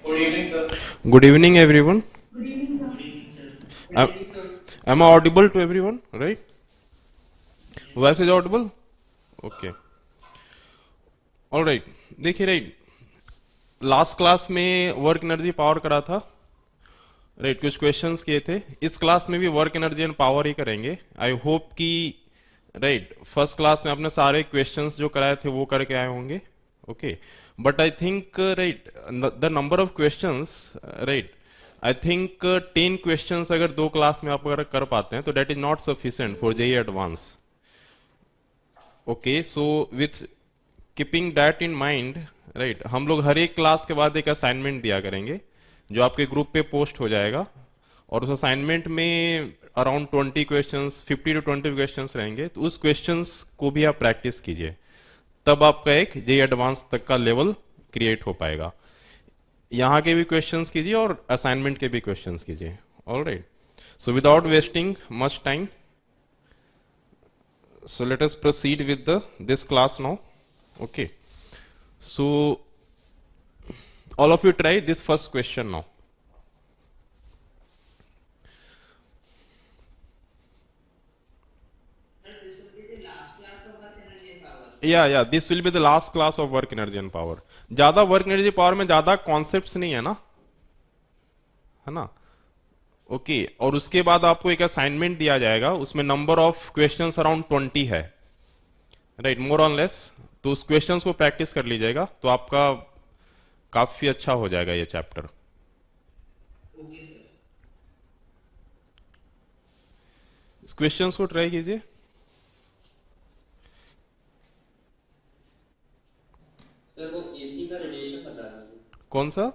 Good evening, everyone. Am am I audible to everyone? Right? Voice is audible? Okay. All right. देखिए right, last class में work energy power करा था, right, कुछ questions किए थे. इस क्लास में भी वर्क एनर्जी एंड पावर ही करेंगे. आई होप कि राइट फर्स्ट क्लास में आपने सारे क्वेश्चंस जो कराए थे वो करके आए होंगे. Okay, but I think right the number of questions, right, I think 10 questions अगर दो क्लास में आप अगर कर पाते हैं तो that is not sufficient for JEE advance. Okay, so with keeping that in mind, right, हम लोग हर एक क्लास के बाद एक असाइनमेंट दिया करेंगे जो आपके ग्रुप पे पोस्ट हो जाएगा. और उस असाइनमेंट में अराउंड 20 क्वेश्चंस, 50 to 20 क्वेश्चंस रहेंगे. तो उस क्वेश्चंस को भी आप प्रैक्टिस कीजिए, तब आपका एक जेई एडवांस तक का लेवल क्रिएट हो पाएगा. यहाँ के भी क्वेश्चंस कीजिए और असाइनमेंट के भी क्वेश्चंस कीजिए. All right, so without wasting much time, so let us proceed with this class now. Okay, so all of you try this first question now. Yeah, this will be the last class of work energy and power. ज्यादा work energy power में ज्यादा concepts नहीं है ना, है ना. Okay, और उसके बाद आपको एक असाइनमेंट दिया जाएगा, उसमें नंबर ऑफ क्वेश्चंस अराउंड 20 है, राइट, मोर ऑन लेस. तो उस क्वेश्चंस को प्रैक्टिस कर लीजिएगा तो आपका काफी अच्छा हो जाएगा ये चैप्टर. ओके सर, इस क्वेश्चंस को ट्राई कीजिए. सर वो एसी का रेडिएशन बता दीजिए. कौन सा?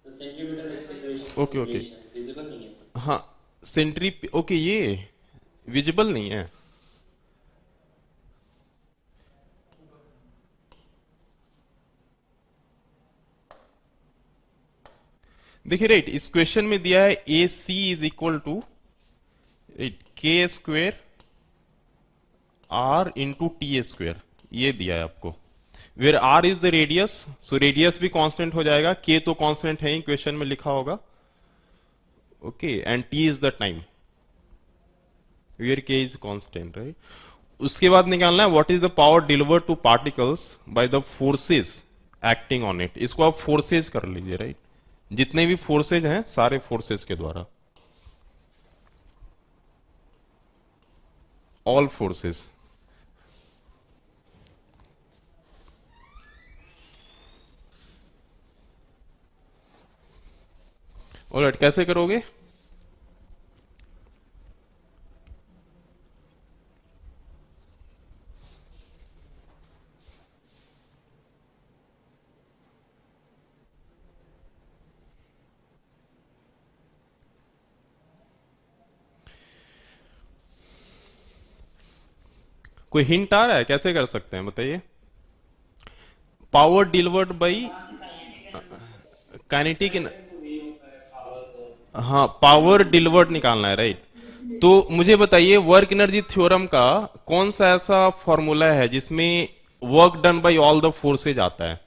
Centimetre acceleration. Okay okay, visible नहीं है. हाँ, सेंट्री. ओके, ये विजिबल नहीं है. देखिए राइट, इस क्वेश्चन में दिया है A C is equal to K square R into T square, ये दिया है आपको. Where R is the radius, so radius भी कांस्टेंट हो जाएगा, के तो कांस्टेंट है ही, क्वेश्चन में लिखा होगा. Okay, and T is the time, where K is constant, right. उसके बाद निकालना है what is the power delivered to particles by the forces acting on it. इसको आप फोर्सेस कर लीजिए, राइट, जितने भी फोर्सेज हैं सारे फोर्सेज के द्वारा, ऑल फोर्सेस. ऑलराइट, कैसे करोगे? कोई हिंट आ रहा है कैसे कर सकते हैं, बताइए. Power delivered by kinetic. हाँ, पावर डिलीवर्ड निकालना है, राइट. तो मुझे बताइए वर्क एनर्जी थ्योरम का कौन सा ऐसा फॉर्मूला है जिसमें work done by all the forces आता है.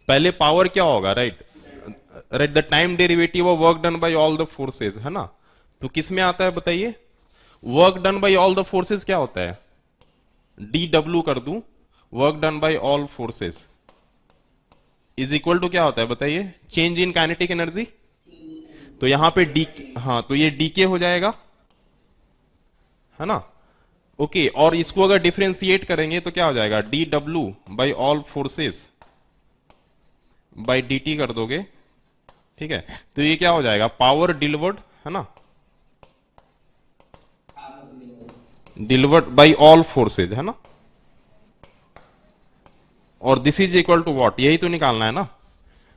पहले पावर क्या होगा, right, right, the time derivative of work done by all the forces, है ना. तो किस में आता है बताइए? Work done by all the forces क्या होता है? डी डब्ल्यू कर दूं, work done by all forces is equal to क्या होता है बताइए? Change in kinetic energy. तो यहां पे डी, हाँ, तो ये डी के हो जाएगा, है ना. ओके, और इसको अगर डिफरेंशिएट करेंगे तो क्या हो जाएगा? D W by all forces by D T कर दोगे, ठीक है. तो ये क्या हो जाएगा? पावर डिलीवर्ड, है ना, डिलीवर्ड बाई ऑल फोर्सेज, है ना. और this is equal to what, यही तो निकालना है ना,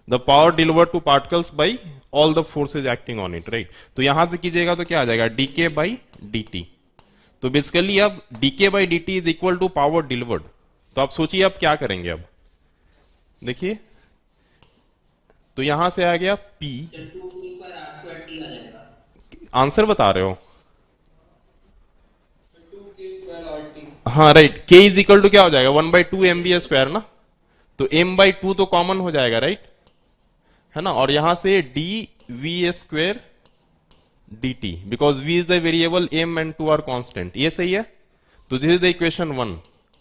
the power delivered to particles by all the forces acting on it, right. तो यहां से कीजिएगा तो क्या आ जाएगा? DK by D. तो बेसिकली अब DK by D T is equal to power delivered. तो आप सोचिए अब क्या करेंगे. अब देखिए, तो यहां से आ गया पी. आंसर बता रहे हो? हाँ राइट, के इज इक्वल टू क्या हो जाएगा? 1/2 mv स्क्वायर ना. तो m/2 तो कॉमन हो जाएगा, राइट. है ना, और यहां से D V square D T, because V is the variable M and two are constant. ये सही है। तो this is the equation 1,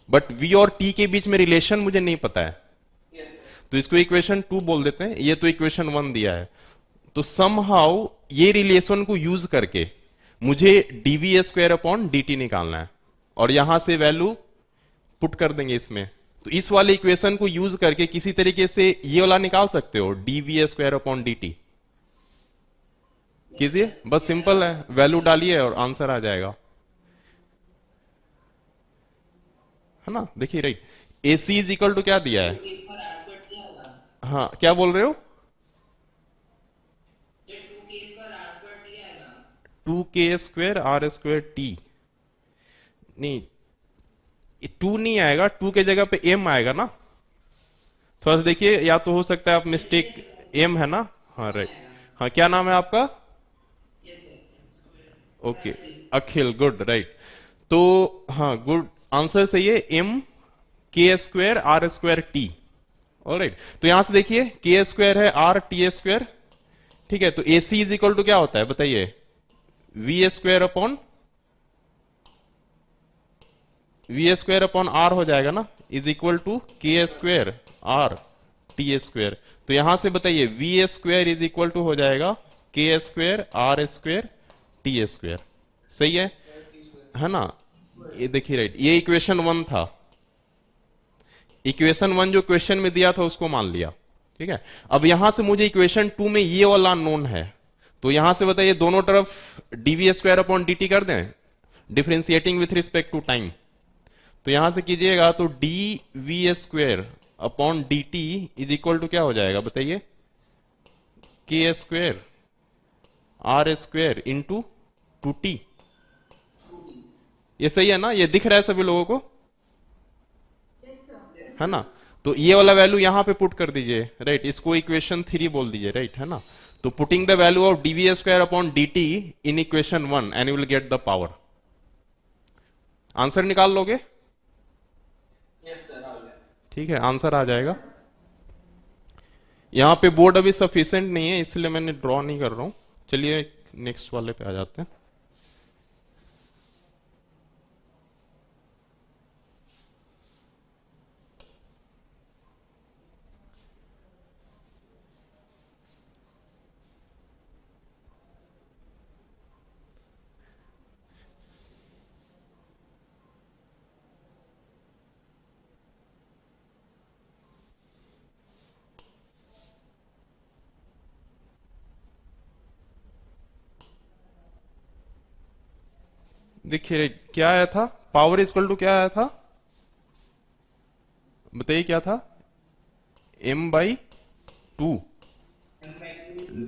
but V और टी के बीच में रिलेशन मुझे नहीं पता है, तो इसको इक्वेशन 2 बोल देते हैं। ये तो इक्वेशन 1 दिया है, तो समहाउ ये रिलेशन को यूज करके मुझे DV square upon D T निकालना है, और यहां से वैल्यू पुट कर देंगे इसमें। तो इस वाले इक्वेशन को यूज करके किसी तरीके से ये वाला निकाल सकते हो, DV square upon D T. कीजिए, बस सिंपल है, वैल्यू डालिए और आंसर आ जाएगा, है ना। देखिए right, A C is equal to क्या दिया है। इसका आंसर क्या आएगा? हाँ, क्या बोल रहे हो। ये 2 केस का आंसर क्या आएगा? 2k² r² t, नहीं 2 नहीं आएगा, 2 के जगह पे m आएगा ना। थोड़ा सा देखिए, या तो हो सकता है आप मिस्टेक, m है ना। हाँ राइट, हाँ क्या नाम है आपका। Yes sir. ओके, अखिल, गुड, राइट। तो हाँ, गुड आंसर सही है, m k² r² t। Alright, तो यहां से देखिए k² है r t², ठीक है। तो ए सी इज इक्वल टू क्या होता है बताइए, v² अपॉन r हो जाएगा ना, is equal to k² r t²। तो यहां से बताइए v² इज इक्वल टू हो जाएगा k² r² t²। सही है ना। ये देखिए राइट, ये इक्वेशन 1 था। इक्वेशन 1 जो क्वेश्चन में दिया था उसको मान लिया, ठीक है। अब यहां से मुझे इक्वेशन 2 में ये वाला अननोन है, तो यहां से बताइए दोनों तरफ dv² अपॉन dt कर दें, differentiating with respect to time. तो यहां से कीजिएगा तो dv² upon dt is equal to क्या हो जाएगा बताइए, k² r² इंटू 2t। ये सही है ना, ये दिख रहा है सभी लोगों को, है ना। तो ये वाला वैल्यू यहां पे पुट कर दीजिए, राइट। इसको इक्वेशन 3 बोल दीजिए, राइट, है ना। तो putting the value of dv² upon dt in equation 1 and you will get the power. Answer निकाल लोगे, यस सर, आ गया। ठीक है, आंसर आ जाएगा। यहां पे बोर्ड अभी सफिशिएंट नहीं है, इसलिए मैंने ड्रॉ नहीं कर रहा हूं। चलिए नेक्स्ट वाले पे आ जाते हैं। देखिए क्या आया था, पावर इक्वल टू क्या आया था बताइए, क्या था, m/2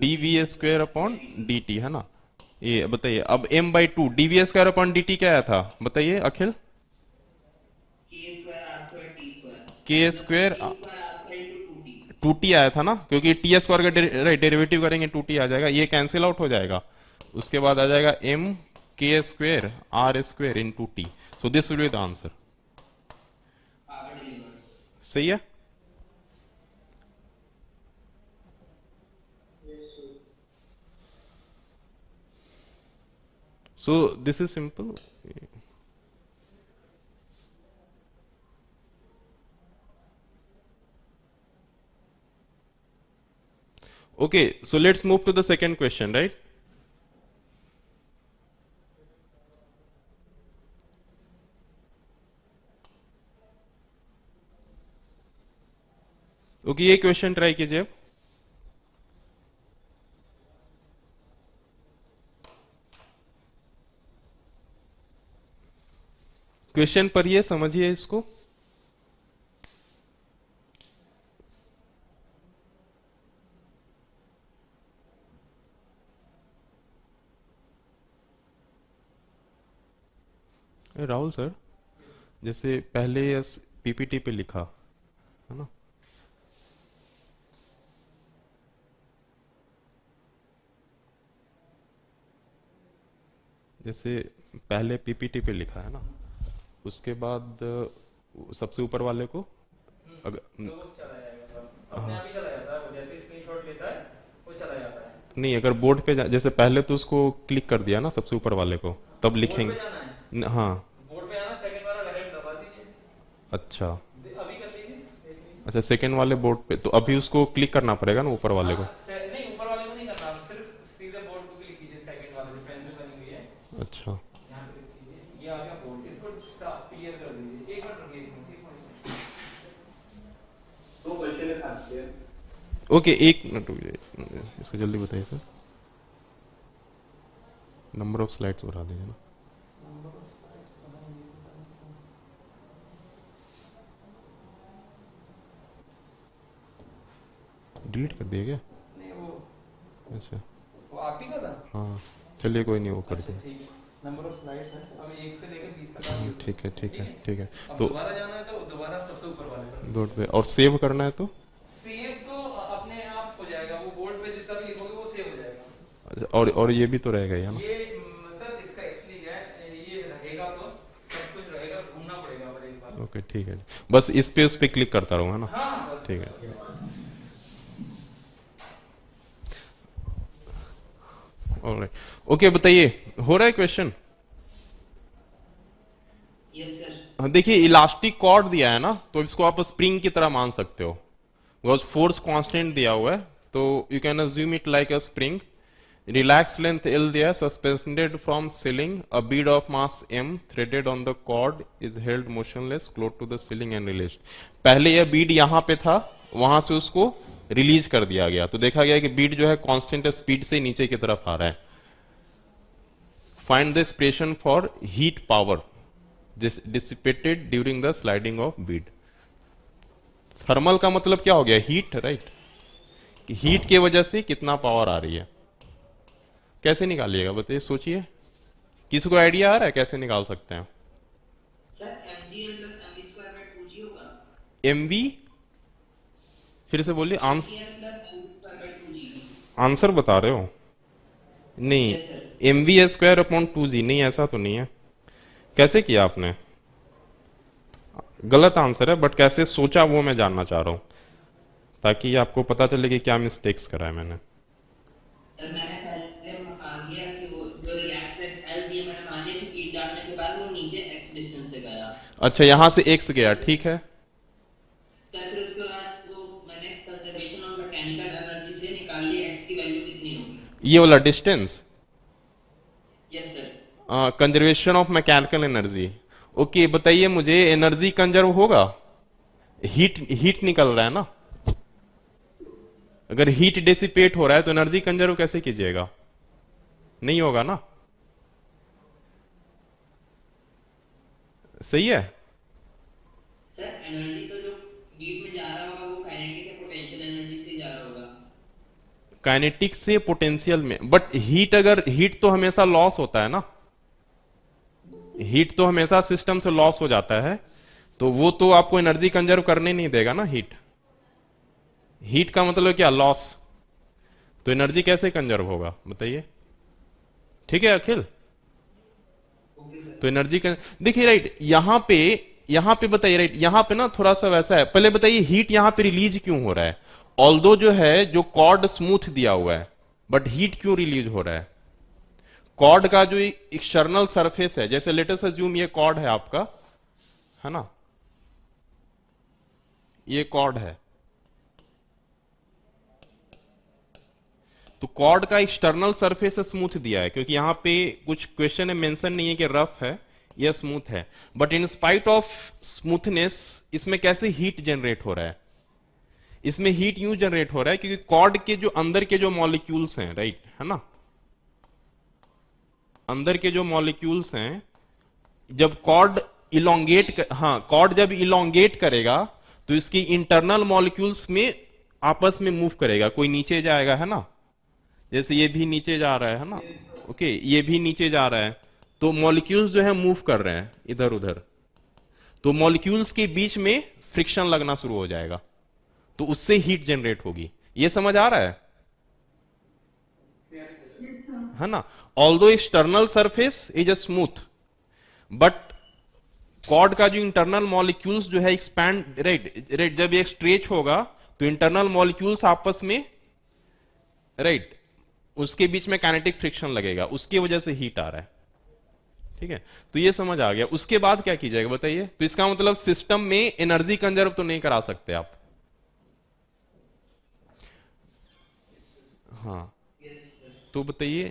dv² अपॉन dt, है ना। ये बताइए, अब m/2 dv² अपॉन dt क्या आया था बताइए अखिल, k² टू टी आया था ना, क्योंकि t² का डेरिवेटिव करेंगे 2t आ जाएगा, ये कैंसिल आउट हो जाएगा। उसके बाद आ जाएगा m k² r² into T. So this will be the answer. सही है। सो this is simple. Okay, so let's move to the second question, right? Okay, ये क्वेश्चन ट्राई कीजिए अब। क्वेश्चन पढ़िए, समझिए इसको। राहुल सर, जैसे पहले पीपीटी पे लिखा है ना, जैसे पहले पीपीटी पे लिखा है ना, उसके बाद सबसे ऊपर वाले को तो वो चला जाएगा, मतलब अपने आप ही चला जाता है, वो जैसे स्क्रीनशॉट लेता है नहीं, अगर बोर्ड पे जैसे पहले तो उसको क्लिक कर दिया ना सबसे ऊपर वाले को, तब बोर्ड लिखेंगे। पे जाना है, हाँ। बोर्ड पे आना, सेकंड वाला वेरिएबल दबा दीजिए। अच्छा। अभी कर लीजिए, देख लीजिए। अच्छा, सेकंड वाले बोर्ड पे तो अभी उसको क्लिक करना पड़ेगा ना ऊपर वाले को। नहीं, ऊपर वाले को नहीं करना, आप सिर्फ सीधे बोर्ड को क्लिक कीजिए, सेकंड वाले जो पेंसिल बनी हुई है अच्छा। यहाँ पे क्लिक कीजिए, ये आ गया बोर्ड, इसको क्लियर कर दीजिए। एक मिनट रुकिए, एक मिनट। दो क्वेश्चन है खास के। ओके, एक मिनट रुकिए, इसको जल्दी बताइए सर। नंबर ऑफ स्लाइड्स बढ़ा दीजिए ना। डिलीट कर दिया क्या? नहीं, वो अच्छा। आप ही का था। हाँ, चलिए कोई नहीं, वो कर अच्छा, दें। ठीक है। नंबर ऑफ स्लाइड्स है, अब 1 से लेकर 20 तक आप यूज कर ठीक है, ठीक है, ठीक है। अब तो दोबारा जाना है तो दोबारा सबसे ऊपर वाले पर। बोर्ड पे और सेव करना है तो? सेव तो अपने आप हो जाएगा, वो बोर्ड पे जितना भी लिखोगे वो सेव हो जाएगा। अच्छा, और ये भी तो रहेगा ही, है ना? ये सर इसका एक्चुअली क्या है, ये रहेगा तो सब कुछ रहेगा, घूमना पड़ेगा पर एक बार। ओके, ठीक है। बस इस पे उस पे क्लिक करता रहूँ, है ना? हाँ, बस ठीक है। ऑलराइट, ओके, बताइए, हो रहा है क्वेश्चन? Yes sir. हाँ, देखिए, इलास्टिक कॉर्ड दिया है ना, तो इसको आप स्प्रिंग की तरह मान सकते हो, बिकॉज फोर्स कांस्टेंट दिया हुआ है, तो you can assume it like a spring. Relax length L दिया है, suspended from ceiling, a bead of mass M threaded on the cord is held motionless close to the ceiling and release. पहले यह बीड यहां पे था, वहां से उसको रिलीज कर दिया गया, तो देखा गया कि बीड जो है कांस्टेंट स्पीड से नीचे की तरफ आ रहा है। Find the expression for heat power dissipated during the sliding of bead। Thermal का मतलब क्या हो गया? Heat, right? हीट के वजह से कितना पावर आ रही है, कैसे निकालिएगा बताइए, सोचिए। किसी को आइडिया आ रहा है कैसे निकाल सकते हैं? Sir mgl plus mv square by 2g होगा। mv, फिर से बोलिए। mgl plus mv square by 2g। Answer बता रहे हो? नहीं, Yes, sir। mv square upon 2g, नहीं, ऐसा तो नहीं है। कैसे किया आपने? गलत आंसर है, बट कैसे सोचा वो मैं जानना चाह रहा हूं, ताकि आपको पता चले कि क्या मिस्टेक्स करा है मैंने। सर मैंने पहले मान लिया कि वो जो रिएक्शन एल दिया, मैंने मान लिया कि हीट डालने के बाद वो नीचे x डिस्टेंस से गया। अच्छा, यहां से x गया, ठीक है। सर फिर उसके बाद वो मैंने कंजर्वेशन ऑफ मैकेनिकल एनर्जी से निकाल ली x की वैल्यू कितनी होगी। ये वाला distance, yes sir. Conservation of mechanical energy. Okay, बताइए मुझे, एनर्जी कंजर्व होगा? हीट निकल रहा है ना, अगर हीट डिसिपेट हो रहा है तो एनर्जी कंजर्व कैसे कीजिएगा? नहीं होगा ना, सही है? सर एनर्जी तो जो हीट में जा रहा होगा वो काइनेटिक या पोटेंशियल एनर्जी से जा रहा होगा। काइनेटिक से पोटेंशियल में, बट हीट तो हमेशा लॉस होता है ना, हीट तो हमेशा सिस्टम से लॉस हो जाता है, तो वो तो आपको एनर्जी कंजर्व करने नहीं देगा ना। हीट का मतलब क्या? लॉस। तो एनर्जी कैसे कंजर्व होगा बताइए? ठीक है अखिल? तो एनर्जी देखिए, राइट, यहां पे बताइए, राइट, यहां पे ना थोड़ा सा वैसा है। पहले बताइए, हीट यहां पे रिलीज क्यों हो रहा है? ऑल्दो जो है, जो कॉर्ड स्मूथ दिया हुआ है, बट हीट क्यों रिलीज हो रहा है? कॉर्ड का जो एक्सटर्नल सरफेस है, जैसे लेट अस अज्यूम ये कॉर्ड है आपका, है ना, ये कॉर्ड है, तो कॉर्ड का एक्सटर्नल सरफेस स्मूथ दिया है, क्योंकि यहां पे कुछ क्वेश्चन में मेंशन नहीं है कि रफ है या स्मूथ है, but in spite of smoothness इसमें कैसे हीट जनरेट हो रहा है? इसमें हीट यूं जनरेट हो रहा है क्योंकि कॉर्ड के जो अंदर के जो मॉलिक्यूल्स हैं, राइट, है ना, अंदर के जो मॉलिक्यूल्स हैं, जब कॉर्ड कॉर्ड जब इलोंगेट करेगा तो इसकी इंटरनल मॉलिक्यूल्स में आपस में मूव करेगा, कोई नीचे जाएगा, है ना, जैसे ये भी नीचे जा रहा है ना, ओके, ये भी नीचे जा रहा है, तो मॉलिक्यूल्स जो है मूव कर रहे हैं इधर उधर, तो मॉलिक्यूल्स के बीच में फ्रिक्शन लगना शुरू हो जाएगा, तो उससे हीट जनरेट होगी। ये समझ आ रहा है ना? Although external surface is a smooth, but cord का जो इंटरनल मॉलिक्यूल्स जो है एक्सपैंड, राइट, जब ये स्ट्रेच होगा तो इंटरनल मॉलिक्यूल्स आपस में, राइट, उसके बीच में काइनेटिक फ्रिक्शन लगेगा, उसकी वजह से हीट आ रहा है। ठीक है, तो ये समझ आ गया। उसके बाद क्या कीजिएगा बताइए? तो इसका मतलब सिस्टम में एनर्जी कंजर्व तो नहीं करा सकते आप। हाँ, यस सर। तो बताइए।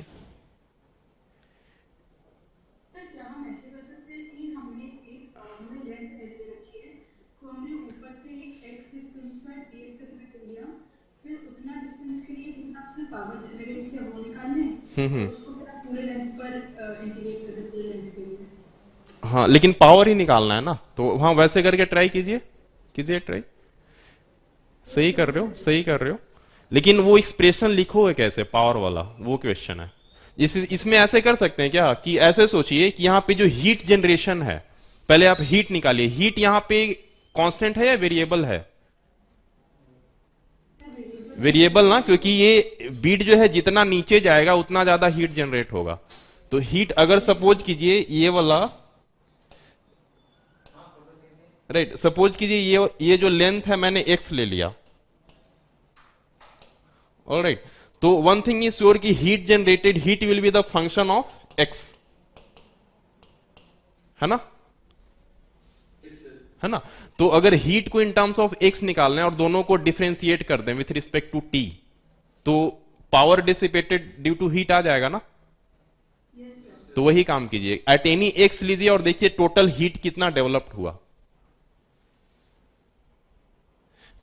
सर क्या हम ऐसे कर सकते हैं कि हमने लेंथ एल दे रखी है, तो हमने ऊपर से एक्स डिस्टेंस पर ए एक्सेलरेट लिया, फिर उतना डिस्टेंस के लिए कितना उसने पावर जनरेट किया वो निकालने, और उसको फिर आप पूरे लेंथ पर इंटीग्रेट कर दें पूरे लेंथ के लिए। हाँ, लेकिन पावर ही निकालना है ना, तो हाँ वैसे करके ट्राई कीजिए, कीजिए ट्राई। सही कर रहे हो, सही कर रहे हो, लेकिन वो एक्सप्रेशन लिखो है कैसे पावर वाला, वो क्वेश्चन है। इसमें ऐसे कर सकते हैं क्या कि ऐसे सोचिए कि यहाँ पे जो हीट जनरेशन है, पहले आप हीट निकालिए। हीट यहाँ पे कांस्टेंट है या वेरिएबल है? वेरिएबल ना, क्योंकि ये बीट जो है जितना नीचे जाएगा उतना ज्यादा हीट जनरेट होगा। तो हीट अगर सपोज कीजिए ये वाला, राइट, सपोज कीजिए ये जो लेंथ है मैंने एक्स ले लिया, ऑलराइट। तो वन थिंग इज श्योर कि heat generated, heat will be the function of x, है ना, है ना। तो अगर हीट को इन टर्म्स ऑफ एक्स निकालना है और दोनों को डिफरेंशिएट कर दें विथ रिस्पेक्ट टू टी, तो power dissipated due to heat आ जाएगा ना। तो वही काम कीजिए, एट एनी एक्स लीजिए और देखिए टोटल हीट कितना डेवलप्ड हुआ।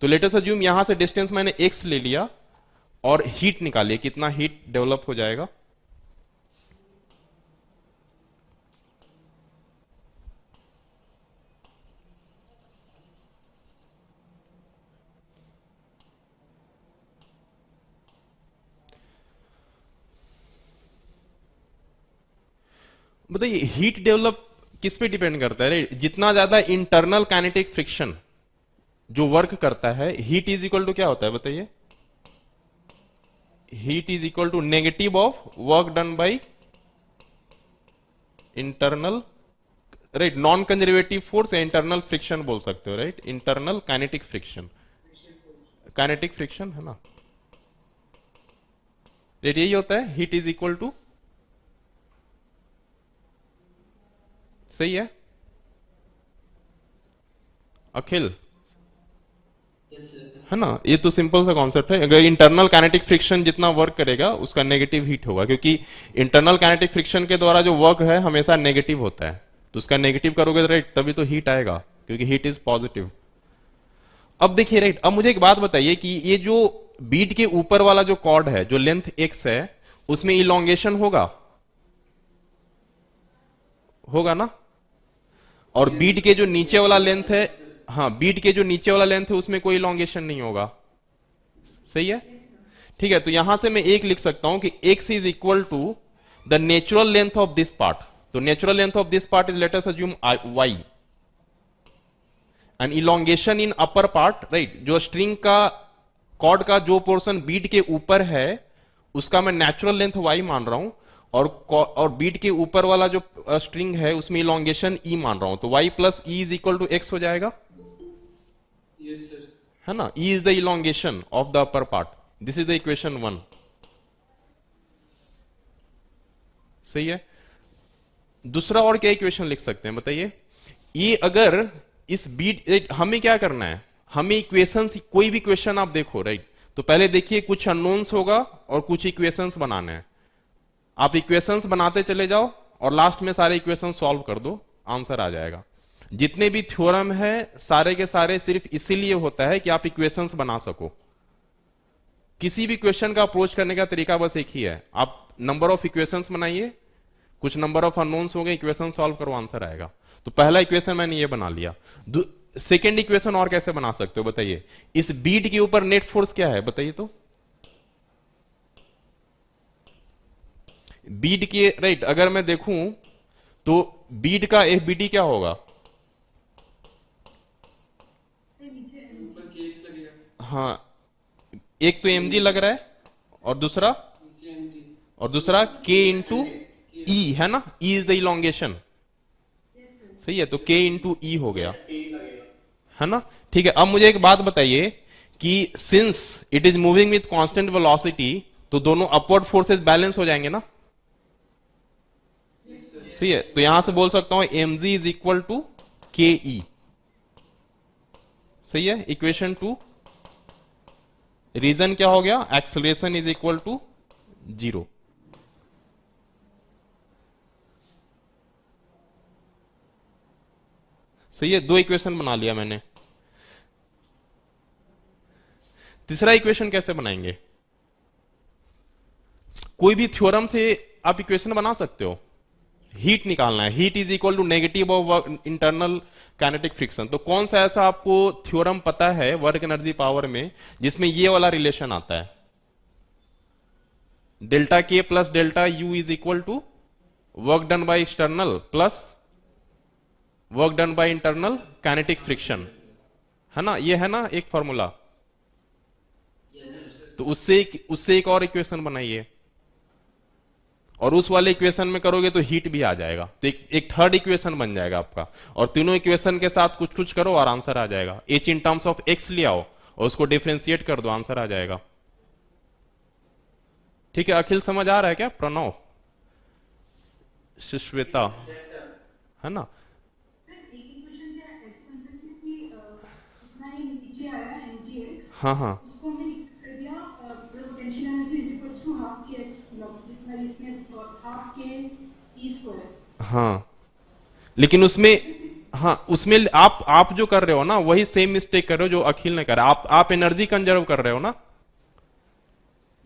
तो लेट अस अज्यूम यहां से डिस्टेंस मैंने एक्स ले लिया और हीट निकालिए, कितना हीट डेवलप हो जाएगा। बताइए हीट डेवलप किस पे डिपेंड करता है? जितना ज्यादा इंटरनल काइनेटिक फ्रिक्शन जो वर्क करता है, हीट इज इक्वल टू क्या होता है बताइए? Heat is equal to negative of work done by internal, right, non conservative force या इंटरनल फ्रिक्शन बोल सकते हो, right, internal kinetic friction, kinetic friction है ना, राइट, यही होता है हीट इज इक्वल टू। सही है अखिल? Yes sir. है ना, ये तो सिंपल सा कॉन्सेप्ट है। अगर इंटरनल काइनेटिक फ्रिक्शन जितना वर्क करेगा उसका नेगेटिव हीट होगा, क्योंकि इंटरनल काइनेटिक फ्रिक्शन के द्वारा जो वर्क है हमेशा नेगेटिव होता है, तो उसका नेगेटिव करोगे तो राइट तभी तो हीट आएगा, क्योंकि हीट इज पॉजिटिव। अब देखिए राइट, अब मुझे एक बात बताइए कि ये जो बीड के ऊपर वाला जो कॉर्ड है जो लेंथ एक्स है, उसमें इलोंगेशन होगा, होगा ना, और बीड के जो नीचे वाला लेंथ है, हाँ बीड के जो नीचे वाला लेंथ है उसमें कोई इलोंगेशन नहीं होगा। सही है, ठीक है। तो यहां से मैं एक लिख सकता हूं कि x is equal to the natural length of this part. तो natural length of this part is let us assume y, and elongation in upper part, right, जो स्ट्रिंग का कॉर्ड का जो पोर्शन बीड के ऊपर है उसका मैं नेचुरल लेंथ y मान रहा हूं, और बीट के ऊपर वाला जो स्ट्रिंग है उसमें इलोंगेशन ई मान रहा हूं, तो y plus E is equal to X हो जाएगा। Yes sir. है ना, E is the elongation of the upper part. This is the equation 1। सही है। दूसरा और क्या इक्वेशन लिख सकते हैं बताइए? ये अगर इस बीट, हमें क्या करना है, हमें इक्वेशंस, कोई भी क्वेश्चन आप देखो राइट, तो पहले देखिए कुछ अननोन्स होगा और कुछ इक्वेशंस बनाने हैं। आप इक्वेशंस बनाते चले जाओ और लास्ट में सारे इक्वेशन सॉल्व कर दो, आंसर आ जाएगा। जितने भी थ्योरम है सारे के सारे सिर्फ इसीलिए होता है कि आप इक्वेशंस बना सको। किसी भी क्वेश्चन का अप्रोच करने का तरीका बस एक ही है, आप नंबर ऑफ इक्वेशंस बनाइए, कुछ नंबर ऑफ अननोन्स होंगे, इक्वेशन सॉल्व करो, आंसर आएगा। तो पहला इक्वेशन मैंने ये बना लिया। सेकेंड इक्वेशन और कैसे बना सकते हो बताइए? इस बीड के ऊपर नेट फोर्स क्या है बताइए? तो बीड के, राइट, अगर मैं देखूं तो बीड का एफबीडी क्या होगा? ऊपर के एक्स लगेगा। हाँ, एक तो mg लग रहा है और दूसरा नीचे mg और दूसरा k इंटू ई, है ना, e इज द इलोंगेशन। सही है, तो k इंटू ई हो गया, है ना। ठीक है, अब मुझे एक बात बताइए कि since it is moving with constant velocity, तो दोनों अपवर्ड फोर्सेस बैलेंस हो जाएंगे ना। Yes sir. सही है, तो यहां से बोल सकता हूं mg इज इक्वल टू के ई। सही है, इक्वेशन 2। रीजन क्या हो गया, एक्सेलरेशन इज इक्वल टू 0। सही है, 2 इक्वेशन बना लिया मैंने। तीसरा इक्वेशन कैसे बनाएंगे, कोई भी थ्योरम से आप इक्वेशन बना सकते हो। हीट निकालना है, heat is equal to negative of internal kinetic friction. तो कौन सा ऐसा आपको थ्योरम पता है वर्क एनर्जी पावर में जिसमें ये वाला रिलेशन आता है, delta K plus delta U is equal to work done by external plus work done by internal kinetic friction, है ना, ये है ना एक फॉर्मूला। तो उससे एक और इक्वेशन बनाइए, और उस वाले इक्वेशन में करोगे तो हीट भी आ जाएगा, तो एक थर्ड इक्वेशन बन जाएगा आपका। और तीनों इक्वेशन के साथ कुछ कुछ करो और आंसर आ जाएगा। H in terms of x ले आओ और उसको डिफरेंशिएट कर दो, आंसर आ जाएगा। ठीक है, अखिल समझ आ रहा है क्या, प्रणव, सुश्वेता, है ना। इक्वेशन क्या ऐसे बन सकती है कि इतना ही नीचे आया mgx, हाँ हाँ उसको हमने कर दिया potential energy is equals to half K x, मतलब जितना इसमें हाफ के ई स्क्वायर। हाँ, लेकिन उसमें, हाँ उसमें आप जो कर रहे हो ना वही सेम मिस्टेक कर रहे हो जो अखिल ने करा। आप एनर्जी कंजर्व कर रहे हो ना।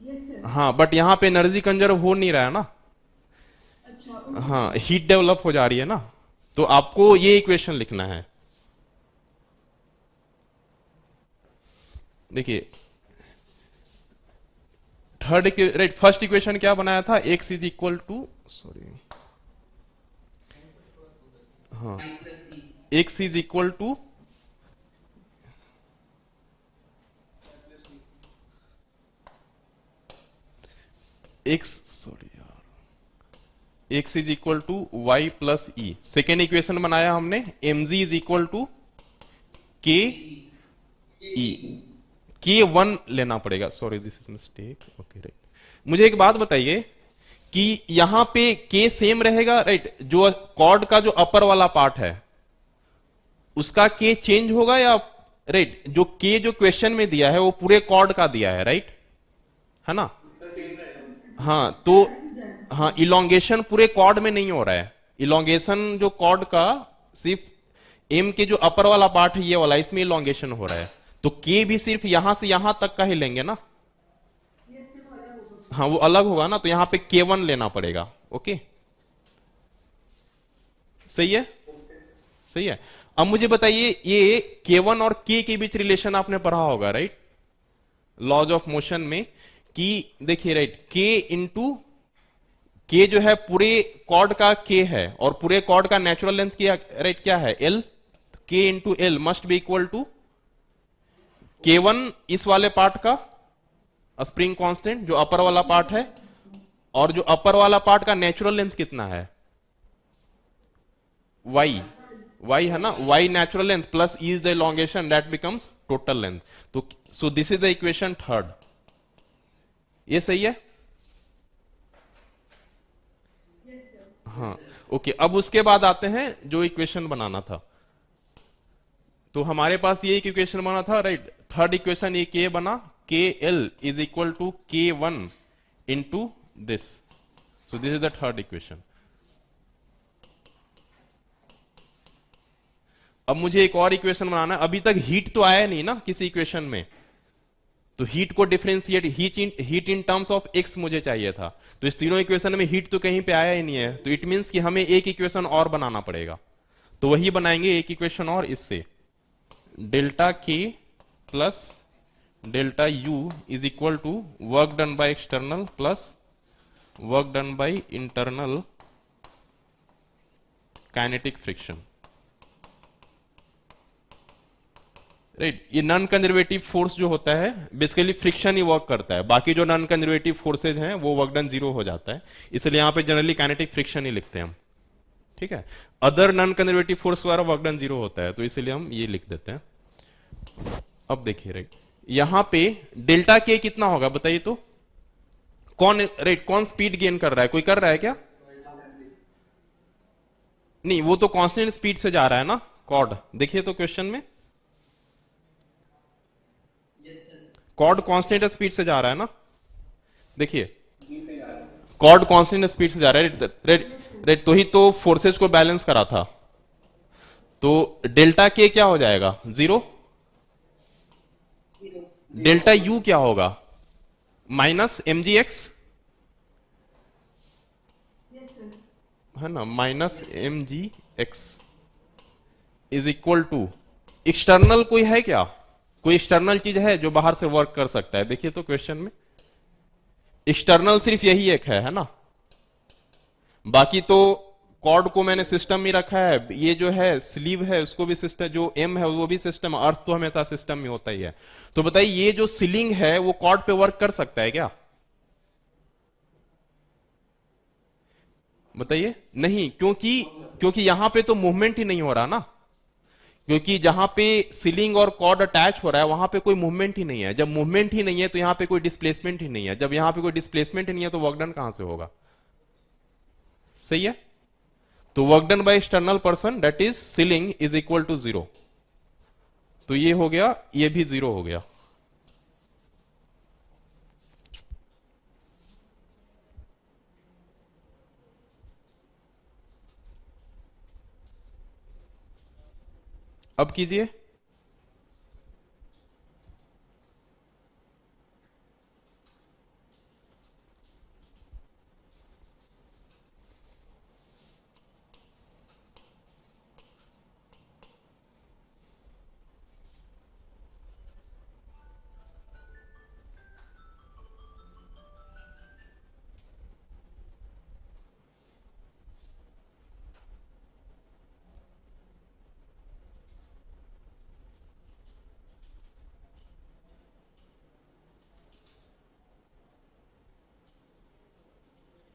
Yes sir. हाँ, बट यहां पे एनर्जी कंजर्व हो नहीं रहा है ना। अच्छा, हाँ, हीट डेवलप हो जा रही है ना, तो आपको ये इक्वेशन लिखना है। देखिए थर्ड राइट, फर्स्ट इक्वेशन क्या बनाया था, x is equal to, sorry, हाँ, I plus E। x is equal to x, sorry यार, x is equal to y plus E. Second equation बनाया हमने, mg is equal to k E. K1 लेना पड़ेगा, sorry this is mistake, okay right. मुझे एक बात बताइए कि यहां पे K सेम रहेगा, राइट, जो कॉर्ड का जो अपर वाला पार्ट है उसका K चेंज होगा या, राइट, जो K जो क्वेश्चन में दिया है वो पूरे कॉर्ड का दिया है, राइट, है ना। हाँ, तो हाँ, इलोंगेशन पूरे कॉर्ड में नहीं हो रहा है। इलोंगेशन जो कॉर्ड का सिर्फ M के जो अपर वाला पार्ट है ये वाला, इसमें इलोंगेशन हो रहा है। तो K भी सिर्फ यहां से यहां तक का ही लेंगे ना। हाँ, वो अलग होगा ना, तो यहां पे K1 लेना पड़ेगा। ओके, सही है, सही है। अब मुझे बताइए, ये K1 और K के बीच रिलेशन आपने पढ़ा होगा, राइट, लॉज ऑफ मोशन में, कि देखिए राइट, K इंटू K जो है पूरे कॉर्ड का K है, और पूरे कॉर्ड का नेचुरल लेंथ क्या, राइट, क्या है, L। K into L must be equal to K1 इस वाले पार्ट का स्प्रिंग कांस्टेंट जो अपर वाला पार्ट है, और जो अपर वाला पार्ट का नेचुरल लेंथ कितना है, y है ना, y natural length plus E is the elongation, that becomes total length. तो so this is the equation third. ये सही है, हाँ ओके। अब उसके बाद आते हैं जो इक्वेशन बनाना था, तो हमारे पास ये एक इक्वेशन बना था, राइट। थर्ड इक्वेशन ये K बना, KL is equal to K1 into this, so this is the third equation. अब मुझे एक और इक्वेशन बनाना है। अभी तक हीट तो आया नहीं ना किसी इक्वेशन में, तो हीट को differentiate, heat in terms of x मुझे चाहिए था। तो इस तीनों इक्वेशन में हीट तो कहीं पे आया ही नहीं है, तो इट मींस कि हमें एक इक्वेशन और बनाना पड़ेगा। तो वही बनाएंगे एक इक्वेशन और, इससे delta K plus delta U is equal to work done by external plus work done by internal kinetic friction, right. ये नॉन कंजर्वेटिव फोर्स जो होता है बेसिकली फ्रिक्शन ही वर्क करता है, बाकी जो नॉन कंजर्वेटिव फोर्सेज हैं वो वर्क डन 0 हो जाता है, इसलिए यहां पे जनरली काइनेटिक फ्रिक्शन ही लिखते हैं हम, ठीक है। अदर नॉन कंजर्वेटिव फोर्स द्वारा वर्क डन 0 होता है, तो इसलिए हम ये लिख देते हैं। अब देखिए, राइट, यहां पे डेल्टा के कितना होगा बताइए तो, कौन स्पीड गेन कर रहा है? कोई कर रहा है क्या? नहीं, वो तो कांस्टेंट स्पीड से जा रहा है ना कॉर्ड। देखिए तो क्वेश्चन में yes sir. Cord constant speed से जा रहा है ना। देखिए कॉर्ड कांस्टेंट स्पीड से जा रहा है। रेट तो ही तो फोर्सेज को बैलेंस करा था। तो डेल्टा के क्या हो जाएगा? 0। डेल्टा यू क्या होगा? Minus mgx yes sir. है ना, minus mgx is equal to external कोई है क्या? कोई एक्सटर्नल चीज है जो बाहर से वर्क कर सकता है? देखिए तो क्वेश्चन में एक्सटर्नल सिर्फ यही एक है ना। बाकी तो कॉर्ड को मैंने सिस्टम में रखा है, ये जो है स्लीव है उसको भी सिस्टम, जो एम है वो भी सिस्टम, अर्थ तो हमेशा सिस्टम में होता ही है। तो बताइए ये जो सीलिंग है वो कॉर्ड पे वर्क कर सकता है क्या? बताइए नहीं, क्योंकि यहां पे तो मूवमेंट ही नहीं हो रहा ना। क्योंकि जहां पे सीलिंग और कॉर्ड अटैच हो रहा है वहां पे कोई मूवमेंट ही नहीं है। जब मूवमेंट ही नहीं है तो यहां पे कोई डिस्प्लेसमेंट ही नहीं है। जब यहां पे कोई डिस्प्लेसमेंट ही नहीं है तो वर्क डन कहां से होगा? सही है। तो work done by external person that is ceiling is equal to 0। तो ये हो गया, ये भी 0 हो गया। अब कीजिए।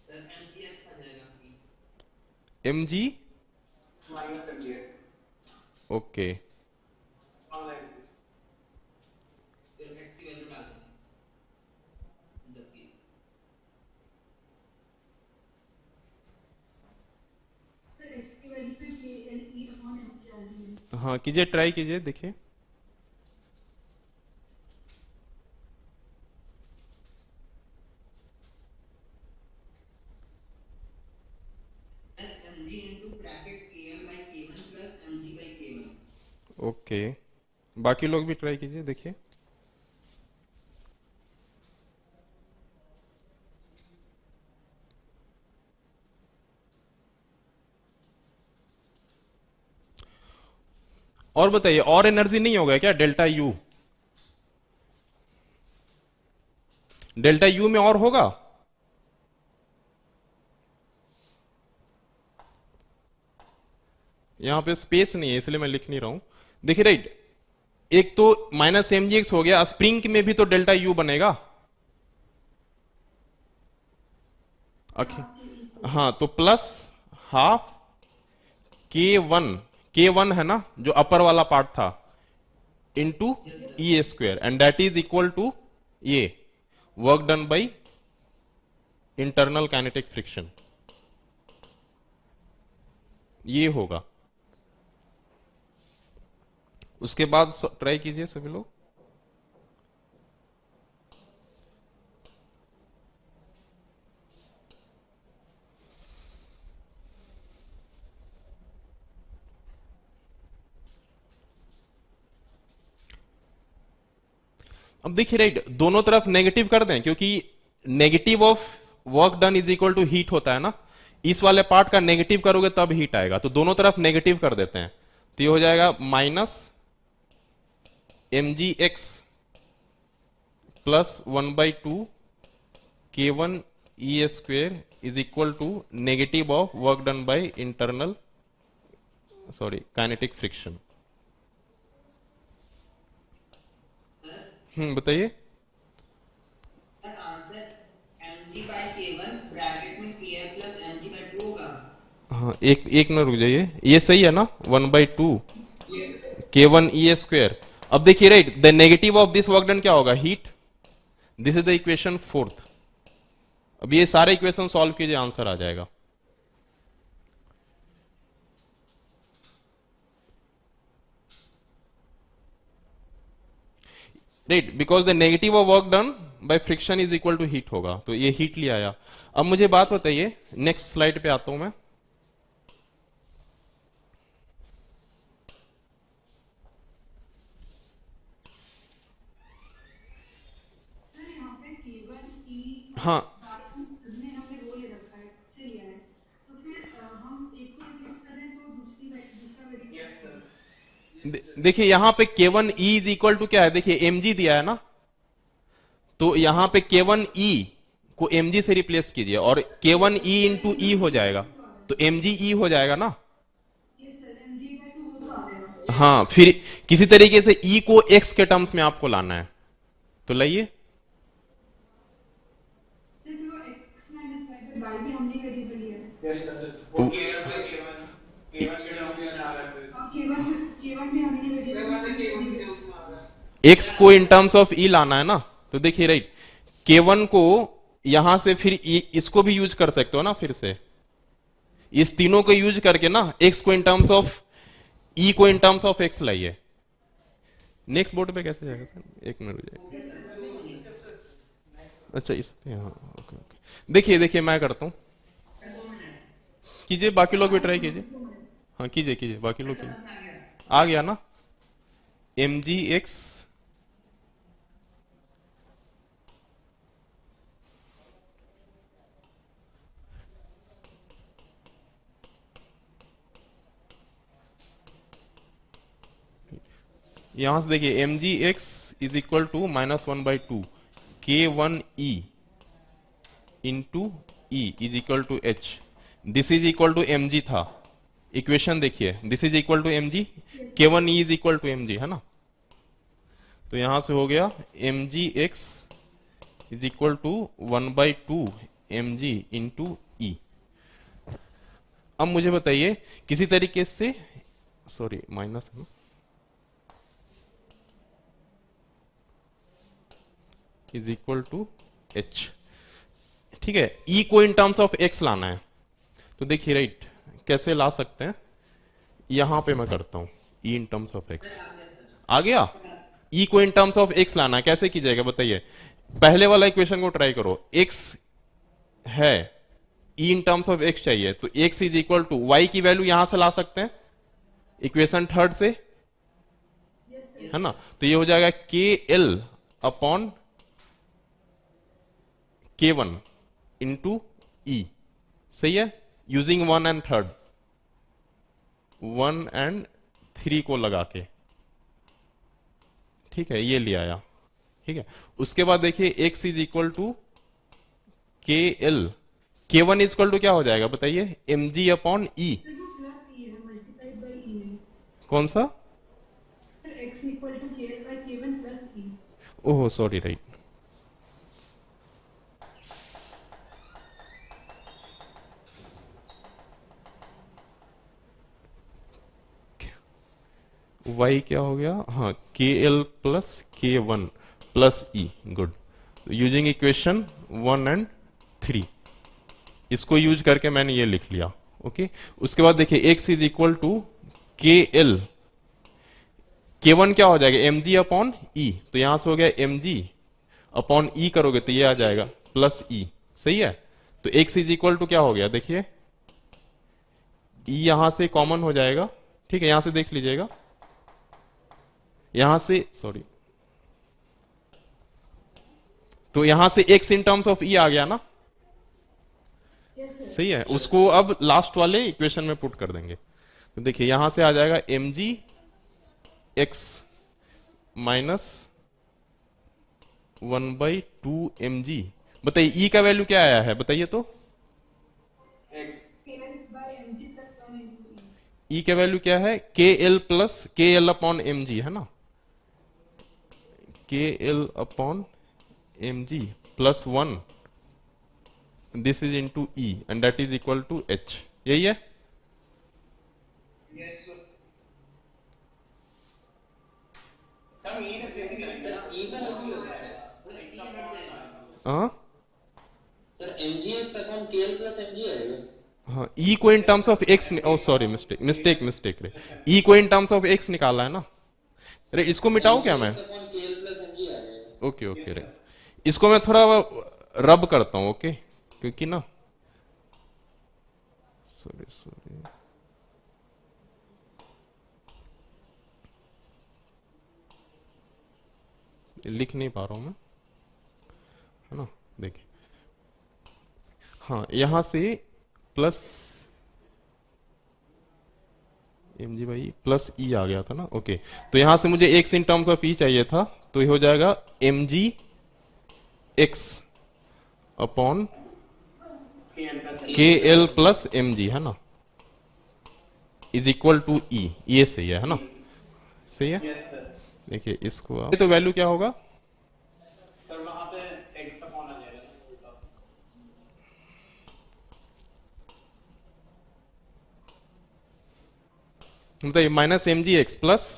सर mgx आ जाएगा कि mg minus M G X okay. Online. फिर x की वैल्यू डाल देंगे जबकि सर एक्स की वैल्यू पे K L E upon M G आ रही है। हाँ कीजिए, ट्राई कीजिए, देखिए। mg into bracket kl by k1 plus mg by k1। Okay, बाकी लोग भी ट्राई कीजिए, देखिए। और बताइए, और एनर्जी नहीं होगा क्या डेल्टा यू? डेल्टा यू में और होगा? यहां पे स्पेस नहीं है इसलिए मैं लिख नहीं रहा हूं। देखिए राइट, एक तो माइनस mgx हो गया, स्प्रिंग में भी तो डेल्टा यू बनेगा। हाँ, तो प्लस हाफ k1 है ना जो अपर वाला पार्ट था, into E square, and that is equal to ये work done by internal kinetic friction. ये होगा। उसके बाद ट्राई कीजिए सभी लोग। अब देखिए राइट, दोनों तरफ नेगेटिव कर दें, क्योंकि negative of work done is equal to heat होता है ना। इस वाले पार्ट का नेगेटिव करोगे तब हीट आएगा, तो दोनों तरफ नेगेटिव कर देते हैं। तो ये हो जाएगा minus mgx plus 1/2 k1 e square is equal to negative of work done by internal kinetic friction. बताइए। Sir answer mg by k1 bracket में kl plus mg by 2 होगा। हाँ, एक ना रुक जाइए, ये सही है ना, 1/2 k1 e स्क्वेयर। अब देखिए right, the negative of this work done क्या होगा? Heat. This is the equation 4th। अब ये सारे इक्वेशन सॉल्व कीजिए, आंसर आ जाएगा। Right, because the negative of work done by friction is equal to heat होगा, तो ये हीट ले आया। अब मुझे बात बताइए, नेक्स्ट स्लाइड पे आता हूं मैं। सर यहाँ पे केवल ई हाँ, ने हमने वो ले रखा है, से लिया है, तो फिर हम एक को रिप्लेस कर रहे हैं तो दूसरा वेरिएबल देखिए यहां पे k1 e is equal to क्या है, देखिए mg दिया है ना, तो यहां पे k1 e को mg से रिप्लेस कीजिए और k1 e इंटू ई हो जाएगा, तो mg e हो जाएगा ना। ये सर mg/2 वो तो आ गया। हाँ, फिर किसी तरीके से e को x के टर्म्स में आपको लाना है, तो लाइए। सिर्फ वो x माइनस y भी हमने वेरिएबल लिया है, Yes, sir. वो K1 के नाम में आ रहा है। और k1 भी हमने वेरिएबल x को इन टर्म्स ऑफ e लाना है ना, तो देखिए राइट, k1 को यहां से फिर इसको भी यूज कर सकते हो ना, फिर से इस तीनों को यूज करके ना x को इन टर्म्स ऑफ e को इन टर्म्स ऑफ x लाइए। नेक्स्ट बोर्ड पे कैसे जाएगा सर, एक मिनट हो जाएगा। अच्छा इस पे, हाँ ओके ओके। देखिए मैं करता हूं, कीजिए, बाकी लोग भी ट्राई कीजिए। हाँ कीजिए बाकी लोग कीजिए। आ गया ना mgx यहां से देखिए mgx is equal to -1/2 k1e into E is equal to H, this is equal to mg था, इक्वेशन देखिए, this is equal to mg, k1e is equal to mg है ना, तो यहां से हो गया mgx is equal to 1/2 mg into E. अब मुझे बताइए किसी तरीके से, सॉरी माइनस है ना, इज इक्वल टू एच, ठीक है। ई को इन टर्म्स ऑफ एक्स लाना है, तो देखिए राइट कैसे ला सकते हैं, यहां पे मैं करता हूं ई इन टर्म्स ऑफ एक्स, आ गया। ई को इन टर्म्स ऑफ एक्स लाना है, कैसे कीजिएगा बताइए, पहले वाला इक्वेशन को ट्राई करो, एक्स है, e in terms of x चाहिए, तो x is equal to y की वैल्यू यहां से ला सकते हैं इक्वेशन थर्ड से, है ना, तो ये हो जाएगा के एल अपॉन k1 इंटू ई, सही है, यूजिंग 1 एंड 3 को लगा के, ठीक है, ये ले आया, ठीक है। उसके बाद देखिए x is equal to K L, k1 is equal to क्या हो जाएगा बताइए, mg upon e, plus e है मल्टीप्लाइड बाय ई है, कौन सा, x equal to k1 plus e. Oh sorry right, y क्या हो गया, हाँ K L plus k1 plus e, good, using equation 1 and 3, इसको यूज करके मैंने ये लिख लिया, ओके। उसके बाद देखिए x is equal to K L, k1 क्या हो जाएगा mg अपॉन ई, तो यहां से हो गया mg अपॉन ई, करोगे तो ये आ जाएगा प्लस ई, सही है। तो x इज इक्वल टू क्या हो गया, देखिए ई यहां से कॉमन हो जाएगा, ठीक है, यहां से देख लीजिएगा, यहां से सॉरी, तो यहां से x इन टर्म्स ऑफ ई आ गया ना, सही है, उसको अब लास्ट वाले इक्वेशन में पुट कर देंगे, तो देखिए यहां से आ जाएगा mg x माइनस 1/2 mg, बताइए ई का वैल्यू क्या आया है बताइए तो, ई का वैल्यू क्या है, K L plus K L upon M G, है ना, K L upon M g plus 1, this is into e and that is equal to h, यही है। Yes, sir. Sir e replace करेंगे ना, ई का लग ही हो रहा है। हाँ sir mgx upon kl plus mg आएगा। हाँ, ई को in terms of x, oh sorry mistake रे, ई को इन टर्म्स ऑफ एक्स निकाला है ना रे, इसको मिटाऊं क्या मैं? mgx upon kl plus mg आ जाएगा। ओके रे, इसको मैं थोड़ा रब करता हूं, ओके, क्योंकि ना सॉरी लिख नहीं पा रहा हूं मैं, है ना, देखिए, हाँ यहां से plus M G by plus E आ गया था ना, ओके, तो यहां से मुझे X in terms of E चाहिए था, तो ये हो जाएगा M G X upon K L plus M G, है ना, इज इक्वल टू ई, ये सही है ना, सही है। Yes sir. देखिए इसको आप, तो वैल्यू क्या होगा? सर वहां पे x अपॉन आ जाएगा। बताइए, minus M G X plus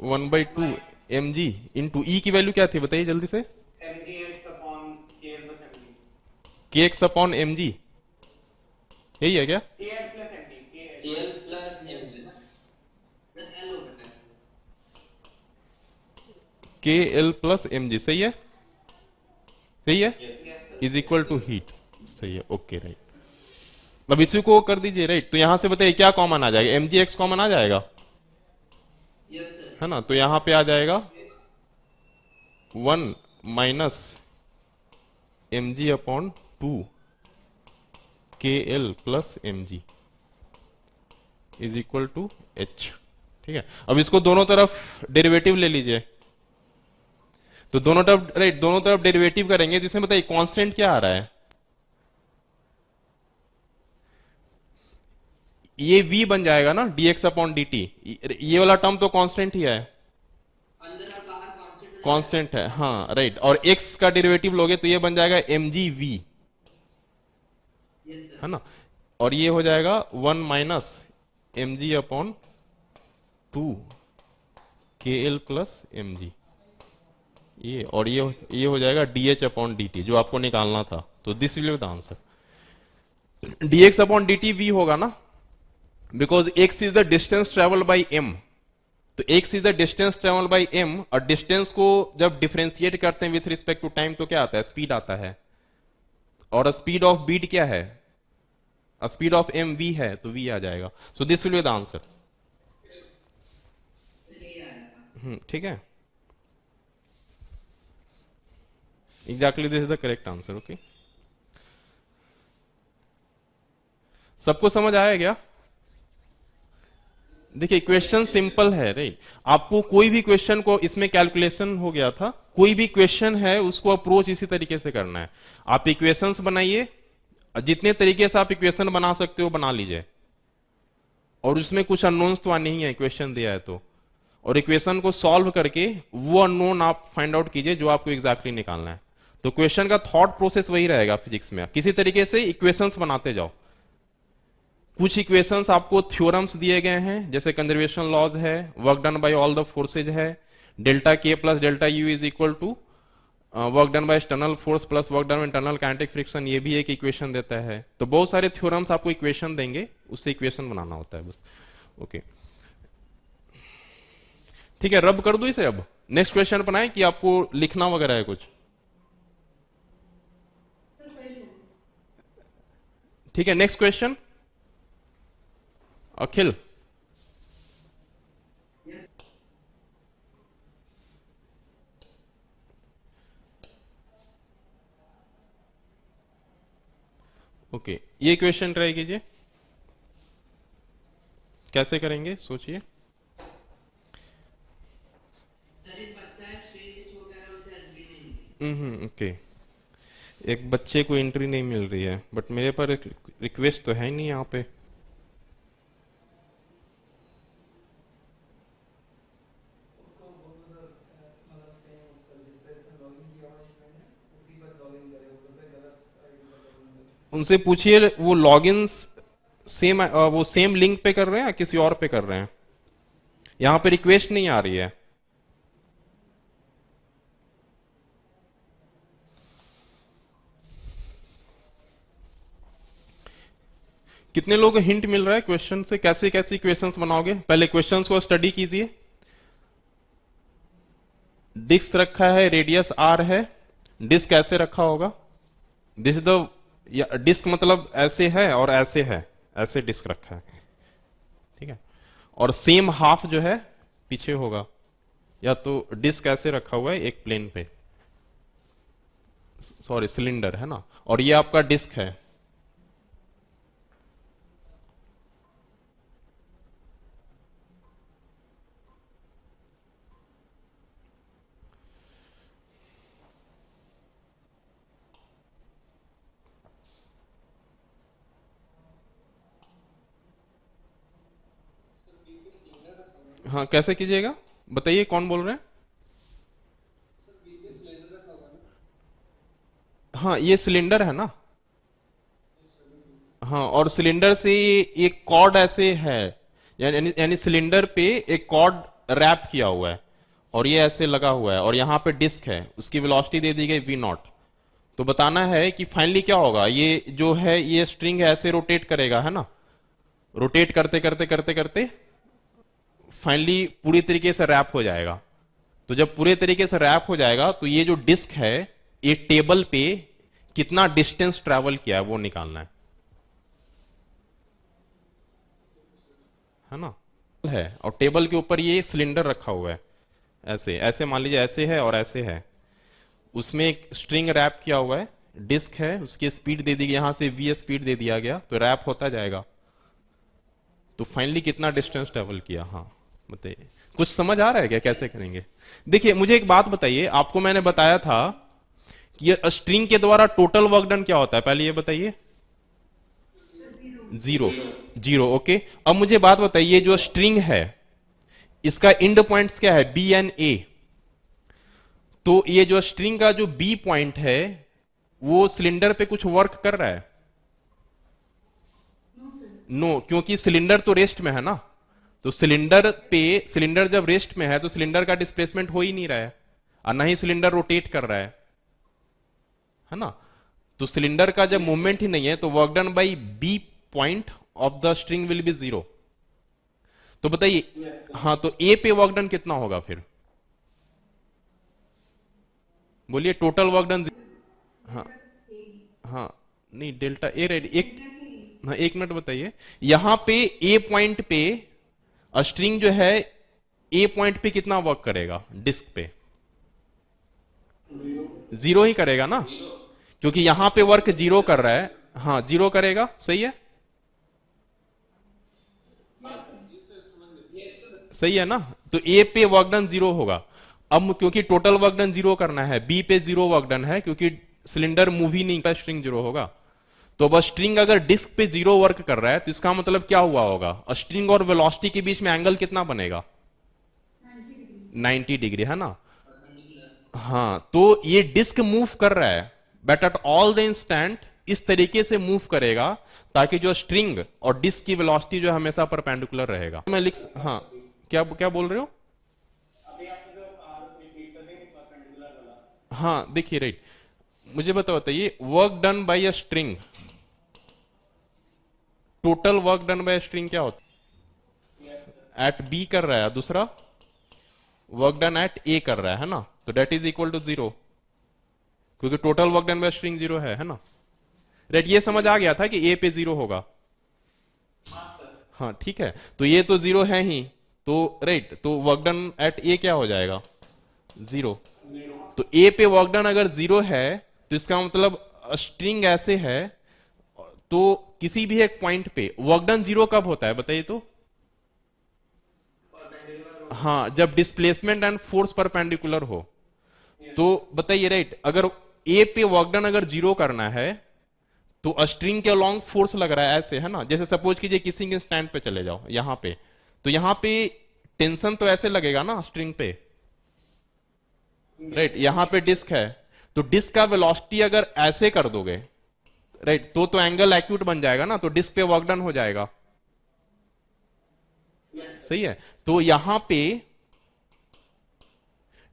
1/2 M G into E की वैल्यू क्या थी बताइए जल्दी से? mgx upon kl plus mg। K X upon M G, यही है क्या? kl plus mg। kl plus mg। L हो गया। के एल प्लस एम जी, सही है, सही है, yes sir. Is equal to heat, सही है, ओके राइट। अब इसी को कर दीजिए राइट, तो यहां से बताइए क्या कॉमन आ जाएगा? एम जी एक्स कॉमन आ जाएगा, यस सर। है ना, तो यहां पे आ जाएगा 1 minus M G upon 2 K L plus M g is equal to h, ठीक है। अब इसको दोनों तरफ डेरिवेटिव ले लीजिए, तो दोनों तरफ राइट, दोनों तरफ डेरिवेटिव करेंगे, जिसमें बताइए कांस्टेंट क्या आ रहा है? ये v बन जाएगा ना, dx अपॉन dt, ये वाला टर्म तो कांस्टेंट ही है, अंदर और बाहर कांस्टेंट कांस्टेंट है, हाँ राइट, और x का डेरिवेटिव लोगे तो ये बन जाएगा mgv, यस सर। है ना, और ये हो जाएगा 1 minus M G upon 2 K L plus M G, ये, और ये हो जाएगा dh अपॉन dt जो आपको निकालना था, तो this will be the answer. dx upon dt v होगा ना, because x is the distance travel by m, तो x is the distance travel by m, और डिस्टेंस को जब डिफरेंशिएट करते हैं विथ रिस्पेक्ट टू टाइम तो क्या आता है? स्पीड आता है, और स्पीड ऑफ बीट क्या है? स्पीड ऑफ m v है, तो v आ जाएगा, so this will be the answer, चलिए आएगा। ठीक है, exactly this is the correct answer, okay. सबको समझ आया क्या? देखिए क्वेश्चन सिंपल है राइट, आपको कोई भी क्वेश्चन को, इसमें कैलकुलेशन हो गया था, कोई भी क्वेश्चन है उसको अप्रोच इसी तरीके से करना है। आप इक्वेशंस बनाइए, जितने तरीके से आप इक्वेशन बना सकते हो बना लीजिए, और उसमें कुछ अननोन्स तो नहीं है, क्वेश्चन दिया है तो, और इक्वेशन को सॉल्व करके वो अननोन आप फाइंड आउट कीजिए जो आपको एग्जैक्टली निकालना है। तो क्वेश्चन का थॉट प्रोसेस वही रहेगा फिजिक्स में, किसी तरीके से इक्वेशंस बनाते जाओ। कुछ इक्वेशंस आपको थ्योरम्स दिए गए हैं, जैसे कंजर्वेशन लॉज है, work done by all the forces है, delta K plus delta U is equal to work done by external force plus work done by internal kinetic friction, ये भी एक इक्वेशन देता है। तो बहुत सारे थ्योरम्स आपको इक्वेशन देंगे, उससे इक्वेशन बनाना होता है बस, ओके ठीक है। रब कर दो इसे, अब नेक्स्ट क्वेश्चन बनाए कि आपको लिखना वगैरह है कुछ? ठीक है, नेक्स्ट क्वेश्चन अखिल। ओके, ये क्वेश्चन ट्राई कीजिए, कैसे करेंगे सोचिए। सर एक बच्चा है स्टेज वगैरह उसे एंट्री नहीं मिली। ओके, एक बच्चे को एंट्री नहीं मिल रही है, बट मेरे पर एक रिक्वेस्ट तो है नहीं यहाँ पे। उसको बोलो सर, मतलब सेम उस पर जिस पे इसने लॉगिन किया हुआ स्टूडेंट है उसी पर लॉगिन करे, हो सकता है गलत आईडी पर लॉगिन करे। उनसे पूछिए वो लॉगिन सेम, वो सेम लिंक पे कर रहे हैं या किसी और पे कर रहे हैं? यहाँ पे रिक्वेस्ट नहीं आ रही है। कितने लोगों को हिंट मिल रहा है क्वेश्चन से? कैसे कैसे इक्वेशंस बनाओगे? पहले क्वेश्चंस को स्टडी कीजिए। डिस्क रखा है, रेडियस आर है, डिस्क ऐसे रखा होगा, दिस द डिस्क मतलब ऐसे है और ऐसे है, ऐसे डिस्क रखा है, ठीक है। और सेम हाफ जो है पीछे होगा, या तो डिस्क ऐसे रखा हुआ है एक प्लेन पे, सॉरी सिलेंडर है ना, और ये आपका डिस्क है। हाँ कैसे कीजिएगा बताइए, कौन बोल रहे हैं? हाँ ये सिलेंडर है ना, हाँ, और सिलेंडर से एक कॉर्ड ऐसे है, यानी सिलेंडर पे एक कॉर्ड रैप किया हुआ है और ये ऐसे लगा हुआ है, और यहां पे डिस्क है, उसकी वेलोसिटी दे दी गई v0। तो बताना है कि फाइनली क्या होगा, ये जो है ये स्ट्रिंग है ऐसे रोटेट करेगा, है ना, रोटेट करते करते करते करते फाइनली पूरी तरीके से रैप हो जाएगा। तो जब पूरे तरीके से रैप हो जाएगा तो ये जो डिस्क है ये टेबल पे कितना डिस्टेंस ट्रैवल किया है वो निकालना है ना, है। और टेबल के ऊपर ये सिलेंडर रखा हुआ है, ऐसे ऐसे मान लीजिए, ऐसे है और ऐसे है, उसमें एक स्ट्रिंग रैप किया हुआ है, डिस्क है, उसकी स्पीड दे दी गई, यहां से v स्पीड दे दिया गया, तो रैप होता जाएगा। तो फाइनली कितना डिस्टेंस ट्रेवल किया, हाँ बताइए, कुछ समझ आ रहा है क्या कैसे करेंगे? देखिए मुझे एक बात बताइए, आपको मैंने बताया था कि ये स्ट्रिंग के द्वारा टोटल वर्क डन क्या होता है, पहले ये बताइए। Zero, zero, okay. अब मुझे बात बताइए, जो स्ट्रिंग है इसका एंड पॉइंट्स क्या है, बी एंड ए। तो ये जो स्ट्रिंग का जो बी पॉइंट है वो सिलेंडर पे कुछ वर्क कर रहा है? नो, क्योंकि सिलेंडर तो रेस्ट में है ना, तो सिलेंडर जब रेस्ट में है तो सिलेंडर का डिस्प्लेसमेंट हो ही नहीं रहा है, और ना ही सिलेंडर रोटेट कर रहा है ना। तो सिलेंडर का जब मूवमेंट ही नहीं है तो work done by B point of the string will be zero. तो बताइए, हाँ, तो ए पे वर्क डन कितना होगा फिर, बोलिए टोटल वर्क डन। हाँ हाँ, नहीं डेल्टा ए रेडी, हाँ एक मिनट बताइए, यहां पे ए पॉइंट पे स्ट्रिंग जो है ए पॉइंट पे कितना वर्क करेगा डिस्क पे? जीरो ही करेगा ना, क्योंकि यहां पे वर्क जीरो कर रहा है, हाँ जीरो करेगा, सही है, सही है ना। तो ए पे वर्क डन जीरो होगा। अब क्योंकि टोटल वर्क डन जीरो करना है, बी पे जीरो वर्क डन है, क्योंकि सिलेंडर मूव ही नहीं कर, स्ट्रिंग जीरो होगा। तो अब स्ट्रिंग अगर डिस्क पे जीरो वर्क कर रहा है तो इसका मतलब क्या हुआ होगा, स्ट्रिंग और वेलोसिटी के बीच में एंगल कितना बनेगा, 90 डिग्री, है ना। हाँ, तो ये डिस्क मूव कर रहा है, but at all the instant इस तरीके से मूव करेगा ताकि जो स्ट्रिंग और डिस्क की वेलोसिटी जो हमेशा परपेंडिकुलर रहेगा। मैं लिख, हाँ क्या क्या बोल रहे हो? हाँ देखिए, राइट, मुझे बताइए, work done bye a string, total work done by string क्या होता है? एट बी कर रहा है, दूसरा वर्क डन एट ए कर रहा है ना, तो that is equal to zero, क्योंकि total work done by string zero है ना। राइट, ये समझ आ गया था कि ए पे जीरो होगा, हाँ ठीक है, तो ये तो जीरो है ही, तो राइट, तो वर्क डन एट ए क्या हो जाएगा, जीरो। तो ए पे वर्क डन अगर जीरो है तो इसका मतलब स्ट्रिंग ऐसे है, तो किसी भी एक पॉइंट पे वर्क डन जीरो कब होता है बताइए तो? हाँ, जब डिस्प्लेसमेंट एंड फोर्स परपेंडिकुलर हो। तो बताइए, राइट, अगर ए पे वर्क डन अगर जीरो करना है तो स्ट्रिंग के अलोंग फोर्स लग रहा है ऐसे, है ना। जैसे सपोज कीजिए किसी के स्टैंड पे चले जाओ यहां पे, तो यहां पे टेंशन तो ऐसे लगेगा ना स्ट्रिंग पे, राइट, यहां पे डिस्क है, तो डिस्क का वेलोसिटी अगर ऐसे कर दोगे, राइट, तो एंगल एक्यूट बन जाएगा ना, तो डिस्क पे वर्क डन हो जाएगा, सही है। तो यहां पे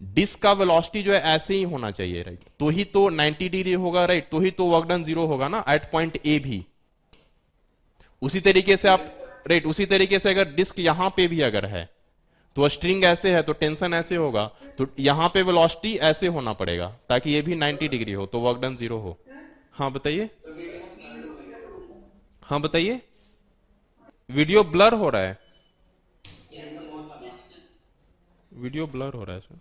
डिस्क का वेलोसिटी जो है ऐसे ही होना चाहिए, राइट, तो ही तो 90 डिग्री होगा, राइट, तो ही तो वर्क डन जीरो होगा ना एट पॉइंट ए भी। उसी तरीके से आप राइट, उसी तरीके से अगर डिस्क यहां पे भी अगर है तो स्ट्रिंग ऐसे है तो टेंशन ऐसे होगा, तो यहां पे वेलोसिटी ऐसे होना पड़ेगा ताकि ये भी 90 डिग्री हो तो वर्क डन 0 हो। हाँ बताइए, हाँ बताइए, वीडियो ब्लर हो रहा है, वीडियो ब्लर हो रहा है सर,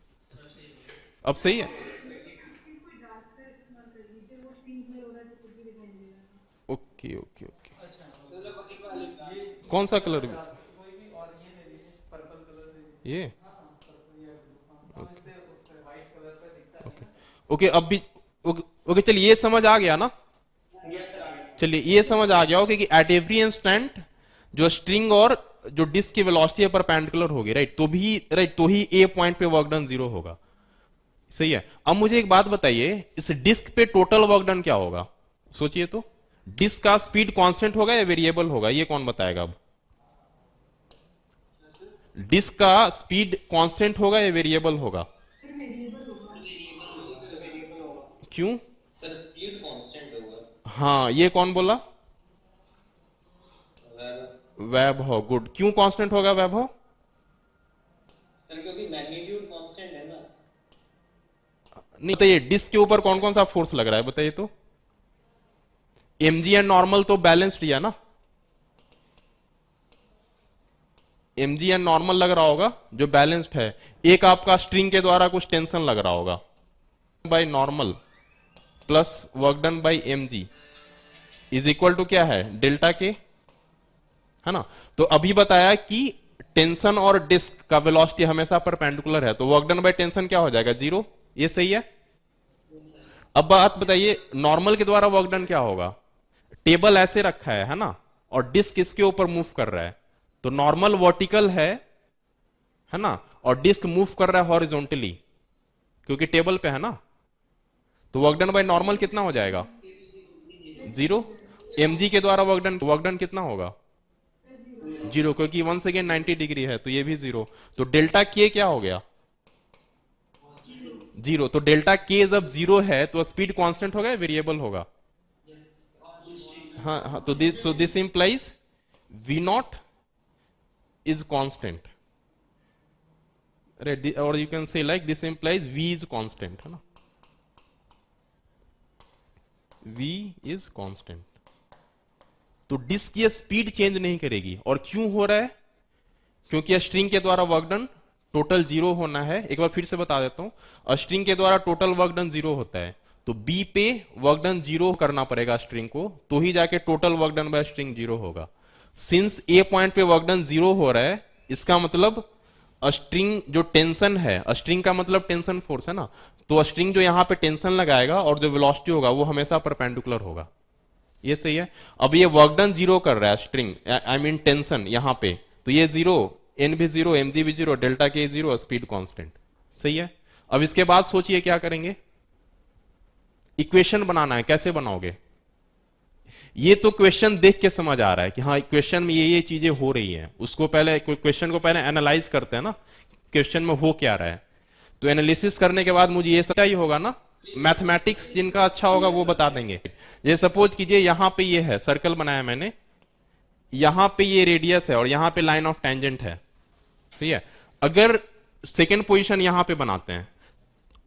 अब सही है? कोई डार्कर इस्तेमाल कर लीजिए, वो स्क्रीन क्लियर हो रहा है तो कुछ भी दिखाई नहीं दे रहा। ओके ओके ओके, कौन सा कलर भी? कोई भी, और ये ले लीजिए, पर्पल कलर ले लीजिए। ये पर्पल या ब्लू, हाँ इससे उस पे व्हाइट कलर पे दिखता है। ओके ओके, अब भी ओके चलिए, ये समझ आ गया ना? चलिए ये समझ आ गया होगा कि एट एवरी इंस्टेंट जो स्ट्रिंग और जो डिस्क की वेलोसिटी है परपेंडिकुलर होगी, राइट, तो भी राइट, तो ही ए पॉइंट पे वर्क डन 0 होगा। सही है। अब मुझे एक बात बताइए, इस डिस्क पे टोटल वर्क डन क्या होगा? सोचिए तो, डिस्क का स्पीड कांस्टेंट होगा या वेरिएबल होगा? ये कौन बताएगा? अब डिस्क का स्पीड कांस्टेंट होगा या वेरिएबल होगा? क्यों? सर स्पीड कांस्टेंट होगा। हाँ, ये कौन बोला? वैभव। गुड। क्यों कांस्टेंट होगा वैभव? सर क्योंकि मैग्नीट्यूड कांस्टेंट है ना। नहीं, बताइए डिस्क के ऊपर कौन कौन सा फोर्स लग रहा है बताइए तो? mg एंड नॉर्मल तो बैलेंस्ड है ना, mg एंड नॉर्मल लग रहा होगा जो बैलेंस्ड है। एक आपका स्ट्रिंग के द्वारा कुछ टेंशन लग रहा होगा, by normal plus work done by mg is equal to क्या है? डेल्टा के, है ना? तो अभी बताया कि टेंशन और डिस्क का वेलोसिटी हमेशा परपेंडिकुलर है, तो वर्क डन बाय टेंशन क्या हो जाएगा? 0। ये सही है। अब बात बताइए, नॉर्मल के द्वारा वर्क डन क्या होगा? टेबल ऐसे रखा है ना, और डिस्क इसके ऊपर मूव कर रहा है, तो नॉर्मल वर्टिकल है ना, और डिस्क मूव कर रहा है हॉरिजॉन्टली क्योंकि टेबल पे है ना, तो वर्क डन बाय नॉर्मल कितना हो जाएगा? 0। mg के द्वारा वर्क डन कितना होगा? 0, क्योंकि वंस अगेन 90 डिग्री है तो ये भी 0। तो डेल्टा के क्या हो गया? 0। तो डेल्टा के जब 0 है तो स्पीड कांस्टेंट होगा या वेरिएबल होगा? हाँ हाँ, तो this implies v naught is constant, right, और you can say like this implies v is constant, है ना? v is constant. तो डिस्क ये स्पीड चेंज नहीं करेगी। और क्यों हो रहा है? क्योंकि स्ट्रिंग के द्वारा वर्क डन टोटल 0 होना है। एक बार फिर से बता देता हूं, स्ट्रिंग के द्वारा टोटल वर्क डन 0 होता है, तो बी पे वर्क डन 0 करना पड़ेगा स्ट्रिंग को, तो ही जाके total work done by string 0 होगा। सिंस ए पॉइंट पे वर्क डन 0 हो रहा है, इसका मतलब स्ट्रिंग जो टेंशन है, स्ट्रिंग का मतलब टेंशन फोर्स है ना, तो स्ट्रिंग जो यहां पे टेंशन लगाएगा और जो वेलोसिटी होगा वो हमेशा परपेंडिकुलर होगा। ये सही है। अब ये वर्क डन 0 कर रहा है स्ट्रिंग, आई मीन टेंशन यहां पे, तो ये 0, n भी 0, mg भी 0, डेल्टा के 0, स्पीड कांस्टेंट। सही है। अब इसके बाद सोचिए क्या करेंगे? इक्वेशन बनाना है। कैसे बनाओगे? ये तो क्वेश्चन देख के समझ आ रहा है कि हाँ क्वेश्चन में ये चीजें हो रही हैं, उसको पहले क्वेश्चन को पहले एनालाइज करते हैं ना, क्वेश्चन में हो क्या रहा है, तो एनालिसिस करने के बाद मुझे ये सब ही होगा ना। मैथमेटिक्स जिनका अच्छा होगा वो बता देंगे। ये सपोज कीजिए यहां पे ये है, सर्कल बनाया मैंने, यहां पे ये रेडियस है और यहां पे लाइन ऑफ टेंजेंट है, ठीक है। अगर सेकेंड पोजीशन यहां पे बनाते हैं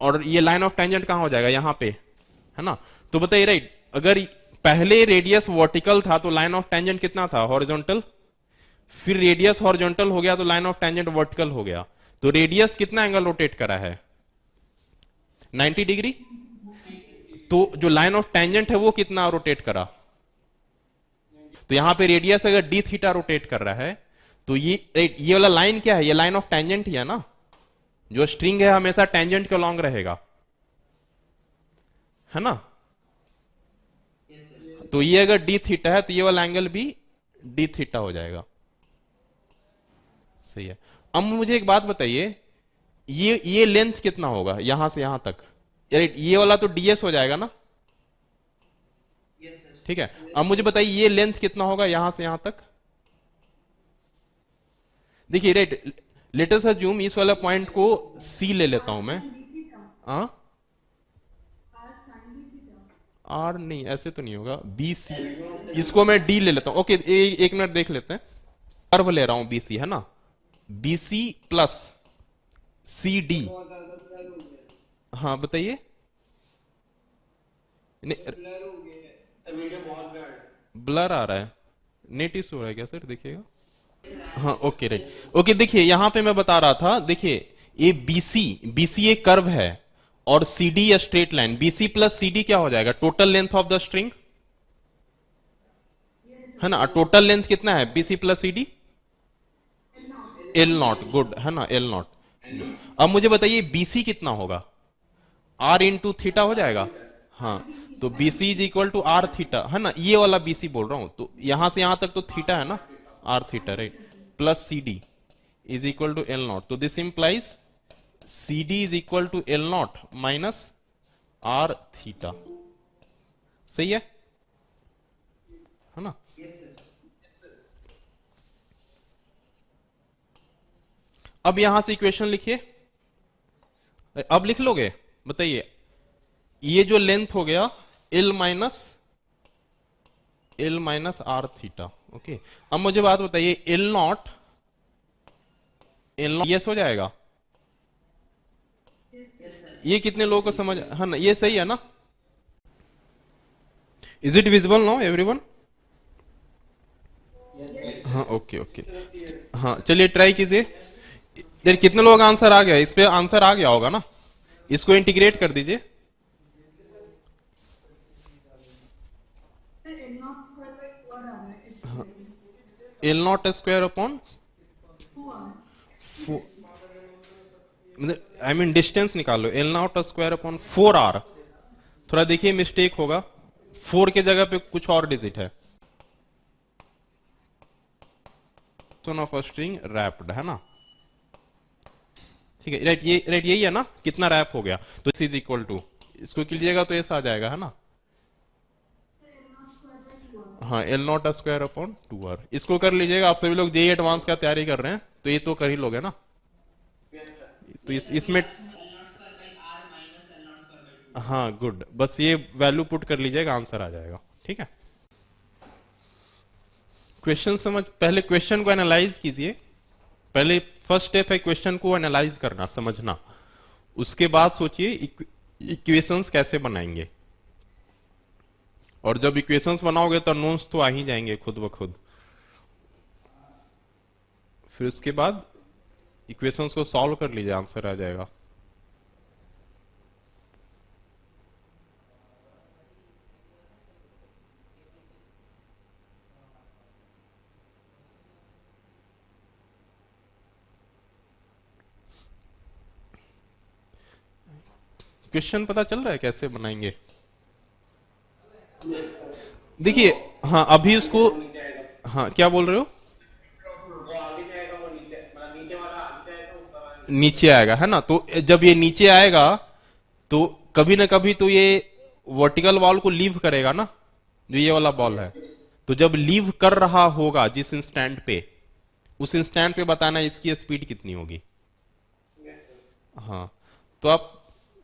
और ये लाइन ऑफ टेंजेंट कहां हो जाएगा? यहां पे, है ना? तो बताइए, राइट, अगर पहले रेडियस वर्टिकल था तो लाइन ऑफ टेंजेंट कितना था? हॉरिजॉन्टल। फिर रेडियस हॉरिजॉन्टल हो गया तो लाइन ऑफ टेंजेंट वर्टिकल हो गया, तो रेडियस कितना एंगल रोटेट करा है? 90 डिग्री। तो जो लाइन ऑफ टेंजेंट है वो कितना रोटेट करा? तो यहां पे रेडियस अगर डी थीटा रोटेट कर रहा है, तो ये वाला लाइन क्या है? ये लाइन ऑफ टेंजेंट ही है ना, जो स्ट्रिंग है हमेशा टेंजेंट के लॉन्ग रहेगा, है ना? तो ये अगर डी थीटा है तो ये वाला एंगल भी डी थीटा हो जाएगा। सही है। अब मुझे एक बात बताइए, ये लेंथ कितना होगा यहां से यहां तक? राइट, ये वाला तो ds हो जाएगा ना, ठीक है। अब मुझे बताइए ये लेंथ कितना होगा यहां से यहां तक? देखिए, राइट, लेट अस अज्यूम इस वाला पॉइंट को c ले लेता हूं मैं। आर नहीं, ऐसे तो नहीं होगा, बी सी, इसको मैं डी ले लेता हूं। ओके, एक मिनट देख लेते हैं। कर्व ले रहा हूं बी सी, है ना, B C plus C D. बहुत ज्यादा ब्लर हो गया, हाँ बताइए। ब्लर हो गया है। सर वीडियो बहुत ब्लर ब्लर आ रहा है, नेट इशू हो रहा है क्या सर, देखिएगा। हाँ ओके राइट, ओके देखिए यहां पे मैं बता रहा था, देखिए ये बीसी एक कर्व है और सीडी या straight line. BC plus CD क्या हो जाएगा, total length of the string, है ना। टोटल लेंथ कितना है BC plus CD, L not, good, है ना, एल नॉट। अब मुझे बताइए बीसी कितना होगा, आर इंटू थीटा हो जाएगा। हाँ, तो BC is equal to r theta, है ना, ये वाला बीसी बोल रहा हूं, तो यहां से यहां तक तो थीटा है ना, R theta, right, plus C D is equal to L naught. तो this implies C D is equal to L naught minus are theta, सही है ना। अब यहां से इक्वेशन लिखिए, अब लिख लोगे, बताइए, ये जो लेंथ हो गया l minus are theta, okay. अब मुझे बात बताइए, एल नॉट यस हो जाएगा, ये कितने लोगों को समझ, है ना, ये सही है ना। Is it visible now everyone? हाँ ओके ओके, हाँ चलिए ट्राई कीजिए। देर कितने लोगों का आंसर आ गया, इस पे आंसर आ गया होगा ना, इसको इंटीग्रेट कर दीजिए। L naught square upon, I mean distance निकालो, L naught square upon 4r। थोड़ा देखिए मिस्टेक होगा, 4 के जगह पे कुछ और डिजिट है, ऑफ स्ट्रिंग रैप्ड, है ना, ठीक है, राइट, ये राइट यही है ना, कितना रैप हो गया, तो इस इज इक्वल टू, इसको कीजिएगा तो ऐसा आ जाएगा, है ना। हाँ, L naught square upon 2r, इसको कर लीजिएगा। आप सभी लोग जेई एडवांस का तैयारी कर रहे हैं तो ये तो कर ही लोगे ना। तो इसमें हाँ गुड, बस ये वैल्यू पुट कर लीजिएगा, आंसर आ जाएगा, ठीक है। क्वेश्चन समझ, पहले क्वेश्चन को एनालाइज कीजिए, पहले फर्स्ट स्टेप है क्वेश्चन को एनालाइज करना, समझना, उसके बाद सोचिए इक्वेशंस कैसे बनाएंगे, और जब इक्वेशंस बनाओगे तो नोन्स तो आ ही जाएंगे खुद ब खुद। फिर उसके बाद इक्वेशंस को सॉल्व कर लीजिए, आंसर आ जाएगा। क्वेश्चन पता चल रहा है कैसे बनाएंगे, देखिए। हाँ अभी उसको, हाँ क्या बोल रहे हो, वो आगे जाएगा, वो नीचे मतलब नीचे वाला आगे जाएगा, ऊपर वाला नीचे आएगा, है ना। तो जब ये नीचे आएगा तो कभी ना कभी तो ये वर्टिकल वॉल को लीव करेगा ना, जो ये वाला बॉल है। तो जब लीव कर रहा होगा जिस इंस्टेंट पे, उस इंस्टेंट पे बताना इसकी स्पीड कितनी होगी। हाँ, तो आप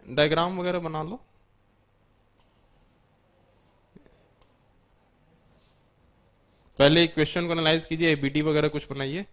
डायग्राम वगैरह बना लो। पहले क्वेश्चन को एनालाइज कीजिए, एबीडी वगैरह कुछ बनाइए।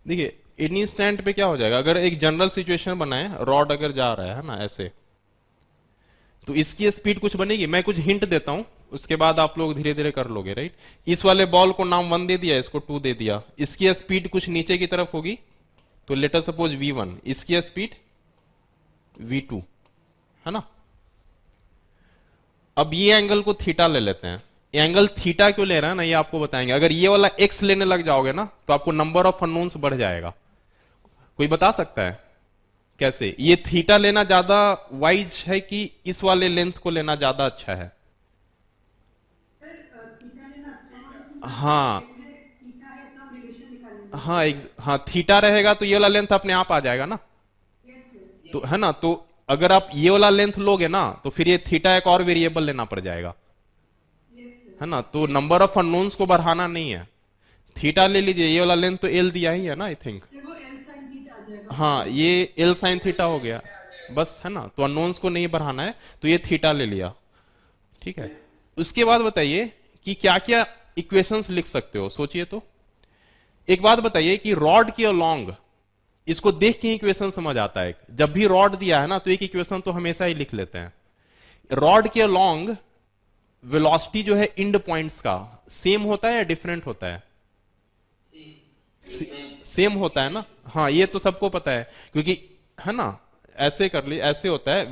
देखिए इन इंस्टेंट पे क्या हो जाएगा, अगर एक जनरल सिचुएशन बनाए, रॉड अगर जा रहा है ना ऐसे, तो इसकी स्पीड कुछ बनेगी। मैं कुछ हिंट देता हूं, उसके बाद आप लोग धीरे धीरे कर लोगे, राइट। इस वाले बॉल को नाम 1 दे दिया, इसको 2 दे दिया, इसकी स्पीड कुछ नीचे की तरफ होगी, तो लेटर सपोज v1, इसकी स्पीड v2, है ना। अब ये एंगल को थीटा ले लेते हैं, एंगल थीटा क्यों ले रहा है ना, ये आपको बताएंगे। अगर ये वाला x लेने लग जाओगे ना तो आपको नंबर ऑफ अननोन्स बढ़ जाएगा। कोई बता सकता है कैसे? ये थीटा लेना ज्यादा वाइज है कि इस वाले लेंथ को लेना ज्यादा अच्छा है? हाँ हाँ हाँ, थीटा रहेगा तो ये वाला लेंथ अपने आप आ जाएगा ना, तो है ना। तो अगर आप ये वाला लेंथ लोगे ना तो फिर ये थीटा एक और वेरिएबल लेना पड़ जाएगा, है ना। तो नंबर ऑफ अननोन्स को बढ़ाना नहीं है, थीटा ले लीजिए, ये वाला लेंथ तो एल दिया ही है ना आई थिंक, फिर वो एल साइन थीटा आ जाएगा। हाँ ये एल साइन थीटा हो गया बस, है ना। तो अननोन्स को नहीं बढ़ाना है, तो ये थीटा ले लिया, ठीक है। उसके बाद बताइए कि क्या क्या इक्वेशंस लिख सकते हो, सोचिए तो। एक बात बताइए कि रॉड के अलोंग, इसको देख के इक्वेशन समझ आता है, जब भी रॉड दिया है ना तो एक इक्वेशन तो हमेशा ही लिख लेते हैं। रॉड के अलोंग वेलोसिटी जो है इंड पॉइंट्स का सेम होता है या डिफरेंट होता है? सेम होता है ना, हाँ ये तो सबको पता है, क्योंकि है ना ऐसे कर ली, ऐसे होता है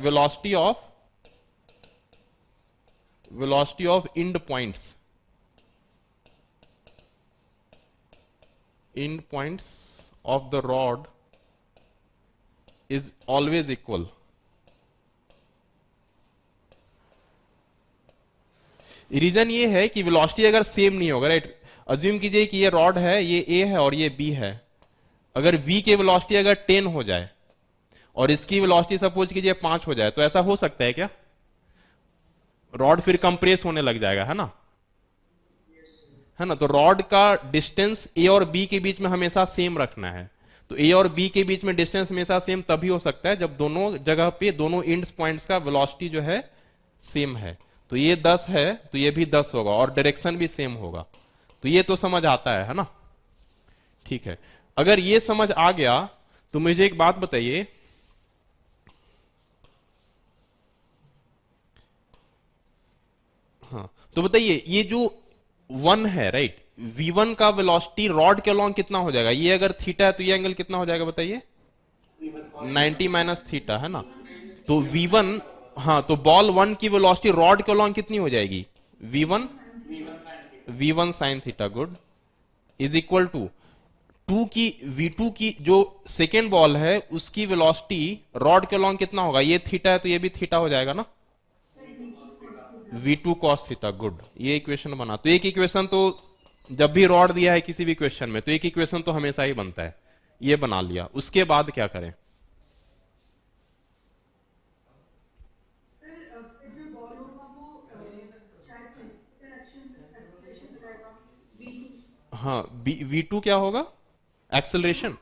velocity of end points, end points of the rod is always equal. Reason ये है कि वेलोसिटी अगर सेम नहीं होगा, राइट, अज्यूम कीजिए कि ये रॉड है, ये ए है और ये बी है, अगर v की वेलोसिटी अगर 10 हो जाए और इसकी वेलोसिटी सपोज कीजिए 5 हो जाए, तो ऐसा हो सकता है क्या? रॉड फिर कंप्रेस होने लग जाएगा, है ना, है ना। तो रॉड का डिस्टेंस ए और बी के बीच में हमेशा सेम रखना है। तो ए और बी के बीच में डिस्टेंस हमेशा सेम तभी हो सकता है जब दोनों जगह पे दोनों इंड पॉइंट्स का वेलोसिटी जो है सेम है। तो ये 10 है तो ये भी 10 होगा और डायरेक्शन भी सेम होगा। तो ये तो समझ आता है ना, ठीक है। अगर ये समझ आ गया तो मुझे एक बात बताइए, हाँ तो बताइए ये जो 1 है, राइट, v1 का वेलोसिटी रॉड के अलोंग कितना हो जाएगा? ये अगर थीटा है तो ये एंगल कितना हो जाएगा बताइए? 90 माइनस थीटा, है ना। तो v1, हाँ तो बॉल 1 की वेलोसिटी रॉड के अलोंग कितनी हो जाएगी? v1 sine theta, good, is equal to v2 की जो सेकेंड बॉल है उसकी वेलोसिटी रॉड के अलोंग कितना होगा? ये थीटा है तो ये भी थीटा हो जाएगा ना, v2 cos थीटा, गुड। ये इक्वेशन बना। तो एक इक्वेशन तो जब भी रॉड दिया है किसी भी क्वेश्चन में तो एक इक्वेशन तो हमेशा ही बनता है, ये बना लिया। उसके बाद क्या करें? फिर जो बॉल होगा वो शायद सेंट्रिपिटल एक्सेलरेशन रहेगा v2। हाँ v2 क्या होगा? एक्सेलरेशन,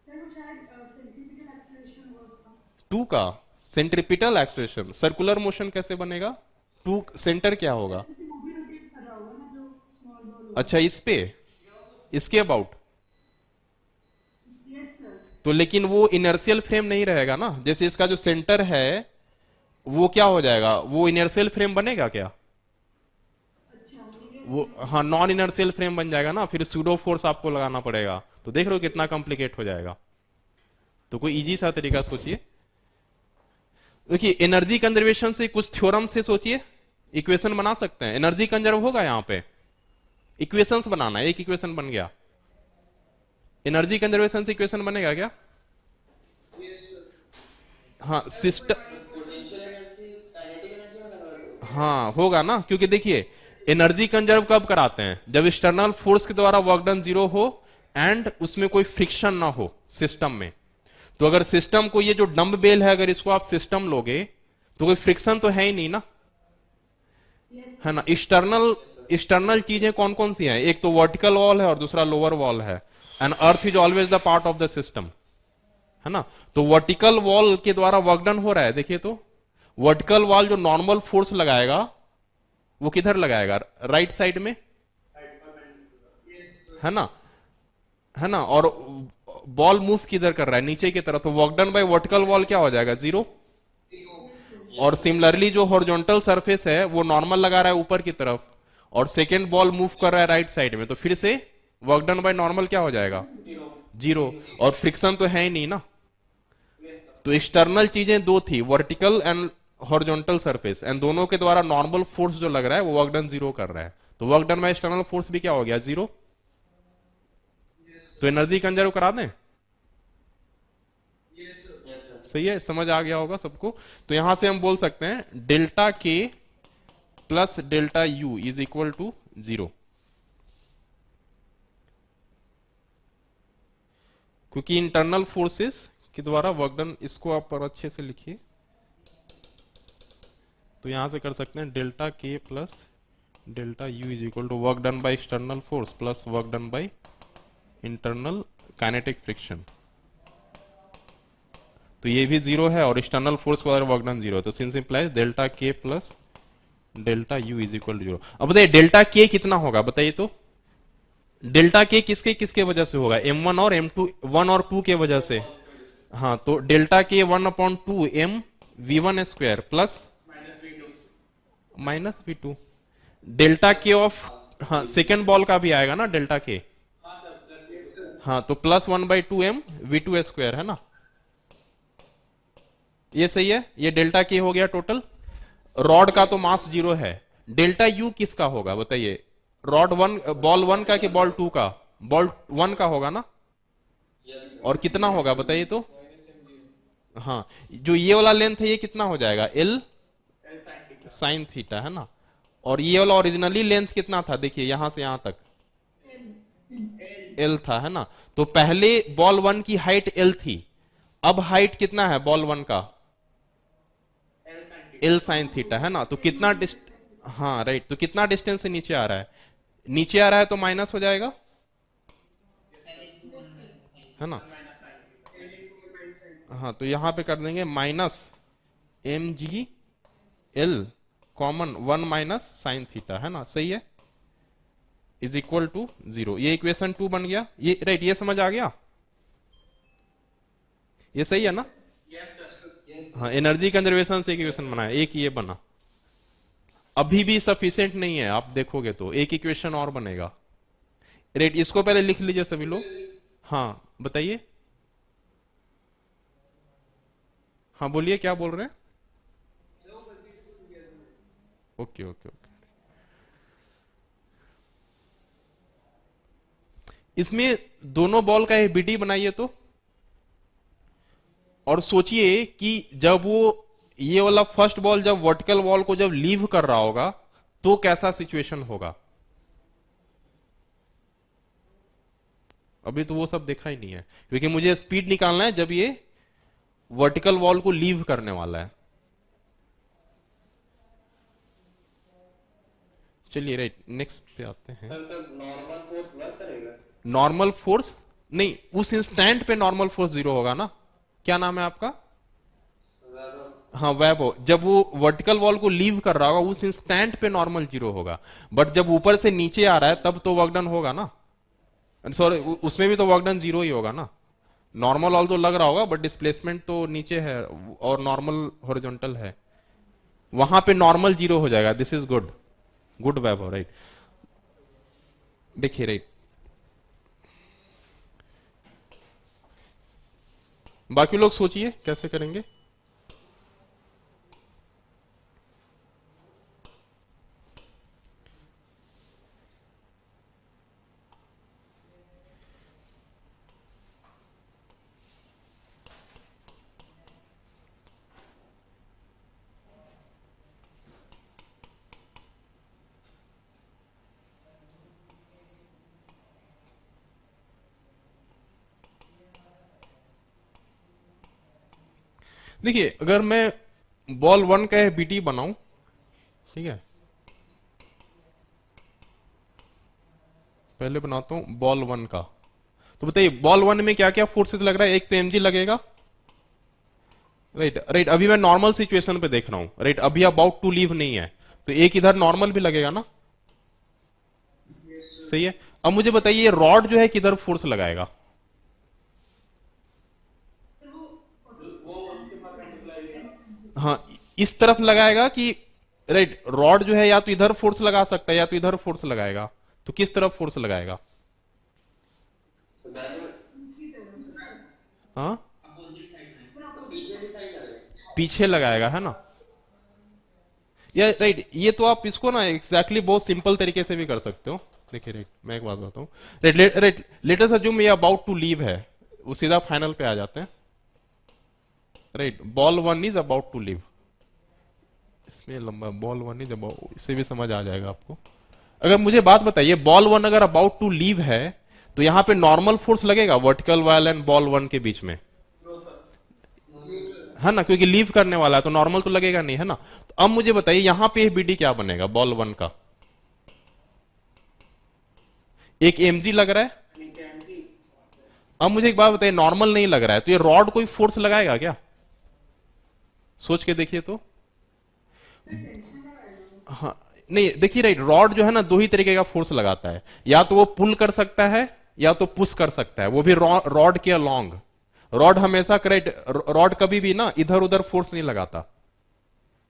सर वो शायद सेंट्रिपिटल एक्सेलरेशन होगा उसका। 2 का सेंट्रिपिटल एक्सेलरेशन, सर्कुलर मोशन कैसे बनेगा? 2 सेंटर क्या होगा? क्योंकि वो भी रोटेट कर रहा होगा ना जो स्मॉल बॉल होगा। अच्छा इस पे, इसके अबाउट, यस सर। तो लेकिन वो इनर्शियल फ्रेम नहीं रहेगा ना, जैसे इसका जो सेंटर है वो क्या हो जाएगा? वो इनर्शियल फ्रेम बनेगा क्या? अच्छा वो हाँ नॉन इनर्शियल फ्रेम बन जाएगा ना, फिर सूडो फोर्स आपको लगाना पड़ेगा। तो देख रहे हो कितना कॉम्प्लिकेट हो जाएगा। तो कोई इजी सा तरीका सोचिए। देखिए एनर्जी कंजर्वेशन से कुछ थ्योरम से सोचिए, इक्वेशन बना सकते हैं। एनर्जी कंजर्व होगा यहां पे, इक्वेशंस बनाना है। एक इक्वेशन बन गया, एनर्जी कंजर्वेशन से इक्वेशन बनेगा क्या? हाँ सिस्टम, हाँ होगा ना, क्योंकि देखिए एनर्जी कंजर्व कब कराते हैं? जब एक्सटर्नल फोर्स के द्वारा वर्क डन 0 हो एंड उसमें कोई फ्रिक्शन ना हो सिस्टम में। तो अगर सिस्टम को, ये जो डंब बेल है, अगर इसको आप सिस्टम लोगे तो कोई फ्रिक्शन तो है ही नहीं ना, है ना। एक्सटर्नल चीजें कौन कौन सी हैं? एक तो वर्टिकल वॉल है और दूसरा लोअर वॉल है, and earth is always the part of the system, है ना। तो वर्टिकल वॉल के द्वारा वर्क डन हो रहा है। देखिए तो वर्टिकल वॉल जो नॉर्मल फोर्स लगाएगा वो किधर लगाएगा? राइट साइड में, है ना, है ना। और बॉल मूव किधर कर रहा है? नीचे की तरफ। तो work done bye vertical wall क्या हो जाएगा? 0। और सिमिलरली जो हॉरिजॉन्टल सरफेस है वो नॉर्मल लगा रहा है ऊपर की तरफ, और सेकेंड बॉल मूव कर रहा है राइट साइड में, तो फिर से वर्क डन बाय नॉर्मल क्या हो जाएगा? 0। और फ्रिक्शन तो है ही नहीं ना। तो एक्सटर्नल चीजें दो थी, vertical and horizontal surface, and दोनों के द्वारा नॉर्मल फोर्स जो लग रहा है वो वर्क डन 0 कर रहा है। तो work done by external force भी क्या हो गया? 0। तो एनर्जी कंजर्व करा दें? सही है, समझ आ गया होगा सबको। तो यहां से हम बोल सकते हैं delta K plus delta U is equal to 0, क्योंकि इंटरनल फोर्सेस के द्वारा वर्क डन, इसको आप पर अच्छे से लिखिए। तो यहां से कर सकते हैं delta K plus delta U is equal to work done by external force plus work done by internal kinetic friction. तो ये भी जीरो है और एक्सटर्नल फोर्स को अगर वर्क डन जीरो है तो since implies delta K plus delta U is equal to zero. अब बताइए डेल्टा के कितना होगा बताइए तो, डेल्टा के किसके किसके वजह से होगा, m1 और m2, 1 और 2 के वजह से। हाँ तो डेल्टा के 1/2 m v1 square plus minus v2। Delta के ऑफ हाँ सेकेंड बॉल का भी आएगा ना डेल्टा के, हाँ तो प्लस 1/2 m v2 स्क्वायर है ना, ये सही है। ये डेल्टा के हो गया टोटल। रॉड का तो मास जीरो है। डेल्टा यू किसका होगा बताइए, रॉड 1 बॉल 1 का कि बॉल 2 का, बॉल 1 का होगा ना, और कितना होगा बताइए तो। हाँ जो ये वाला लेंथ है ये कितना हो जाएगा, एल साइन थीटा है ना, और ये वाला ओरिजिनली लेंथ कितना था देखिए यहां से यहां तक एल था है ना। तो पहले बॉल 1 की हाइट एल थी, अब हाइट कितना है बॉल 1 का, एल साइन थीटा है ना। तो कितना हाँ राइट, तो कितना डिस्टेंस से नीचे आ रहा है, नीचे आ रहा है तो माइनस हो जाएगा है ना। हाँ तो यहां पे कर देंगे minus M g l common 1 minus sine theta है ना, सही है, इज इक्वल टू 0। ये इक्वेशन 2 बन गया, ये राइट, ये समझ आ गया, ये सही है ना। हाँ एनर्जी कंजर्वेशन से इक्वेशन बना है, एक ये बना, अभी भी सफिशिएंट नहीं है, आप देखोगे तो एक इक्वेशन और बनेगा। राइट इसको पहले लिख लीजिए सभी लोग। हाँ बताइए, हाँ बोलिए क्या बोल रहे हैं। ओके ओके ओके, इसमें दोनों बॉल का बीडी बनाइए तो, और सोचिए कि जब वो ये वाला फर्स्ट बॉल जब वर्टिकल वॉल को जब लीव कर रहा होगा तो कैसा सिचुएशन होगा। अभी तो वो सब देखा ही नहीं है, क्योंकि मुझे स्पीड निकालना है जब ये वर्टिकल वॉल को लीव करने वाला है। चलिए राइट नेक्स्ट पे आते हैं। नॉर्मल फोर्स वर्क करेगा, नॉर्मल फोर्स नहीं, उस इंस्टेंट पे नॉर्मल फोर्स जीरो होगा ना। क्या नाम है आपका, हाँ वैभव। जब वो वर्टिकल वॉल को लीव कर रहा होगा उस इंस्टेंट पे नॉर्मल जीरो होगा, बट जब ऊपर से नीचे आ रहा है तब तो वर्क डन होगा ना, सॉरी उसमें भी तो वर्क डन जीरो ही होगा ना। नॉर्मल ऑल तो लग रहा होगा बट डिस्प्लेसमेंट तो नीचे है और नॉर्मल हॉरिजॉन्टल है, वहां पे नॉर्मल जीरो हो जाएगा। This is good, good Vaibhav right. देखिए राइट, बाकी लोग सोचिए कैसे करेंगे। देखिए अगर मैं बॉल 1 का बीटी बनाऊं, ठीक है, पहले बनाता हूं बॉल 1 का, तो बताइए बॉल 1 में क्या क्या फोर्सेस लग रहा है। एक तो एमजी लगेगा, राइट राइट। अभी मैं नॉर्मल सिचुएशन पे देख रहा हूं, राइट, अभी अबाउट टू लीव नहीं है, तो एक इधर नॉर्मल भी लगेगा ना, सही है। अब मुझे बताइए रॉड जो है किधर फोर्स लगाएगा, हाँ इस तरफ लगाएगा कि राइट, रॉड जो है या तो इधर फोर्स लगा सकता है या तो इधर फोर्स लगाएगा, तो किस तरफ फोर्स लगाएगा, हाँ पीछे लगाएगा है ना, या राइट। ये तो आप इसको ना एग्जैक्टली बहुत सिंपल तरीके से भी कर सकते हो। देखिए राइट, मैं एक बात बताता हूँ, राइट लेट अस अज्यूम ये अबाउट टू लीव है, वो सीधा फाइनल पे आ जाते हैं, right. Ball 1 is about to leave, इसमें लंबा बॉल 1 इज अबाउट, इससे भी समझ आ जाएगा आपको। अगर मुझे बात बताइए बॉल 1 अगर अबाउट टू लीव है तो यहां पे नॉर्मल फोर्स लगेगा वर्टिकल वॉल एंड बॉल 1 के बीच में, है ना, क्योंकि लीव करने वाला है तो नॉर्मल तो लगेगा नहीं, है ना। तो अब मुझे बताइए यहां पे बीडी क्या बनेगा बॉल 1 का? एक एमजी लग रहा है। अब मुझे एक बात बताइए, नॉर्मल नहीं लग रहा है तो ये रॉड कोई फोर्स लगाएगा क्या? सोच के देखिए तो। हाँ नहीं, देखिए राइट, रॉड जो है ना दो ही तरीके का फोर्स लगाता है, या तो वो पुल कर सकता है या तो पुश कर सकता है, वो भी रॉड के अलोंग। रॉड हमेशा करेक्ट, रॉड कभी भी ना इधर उधर फोर्स नहीं लगाता,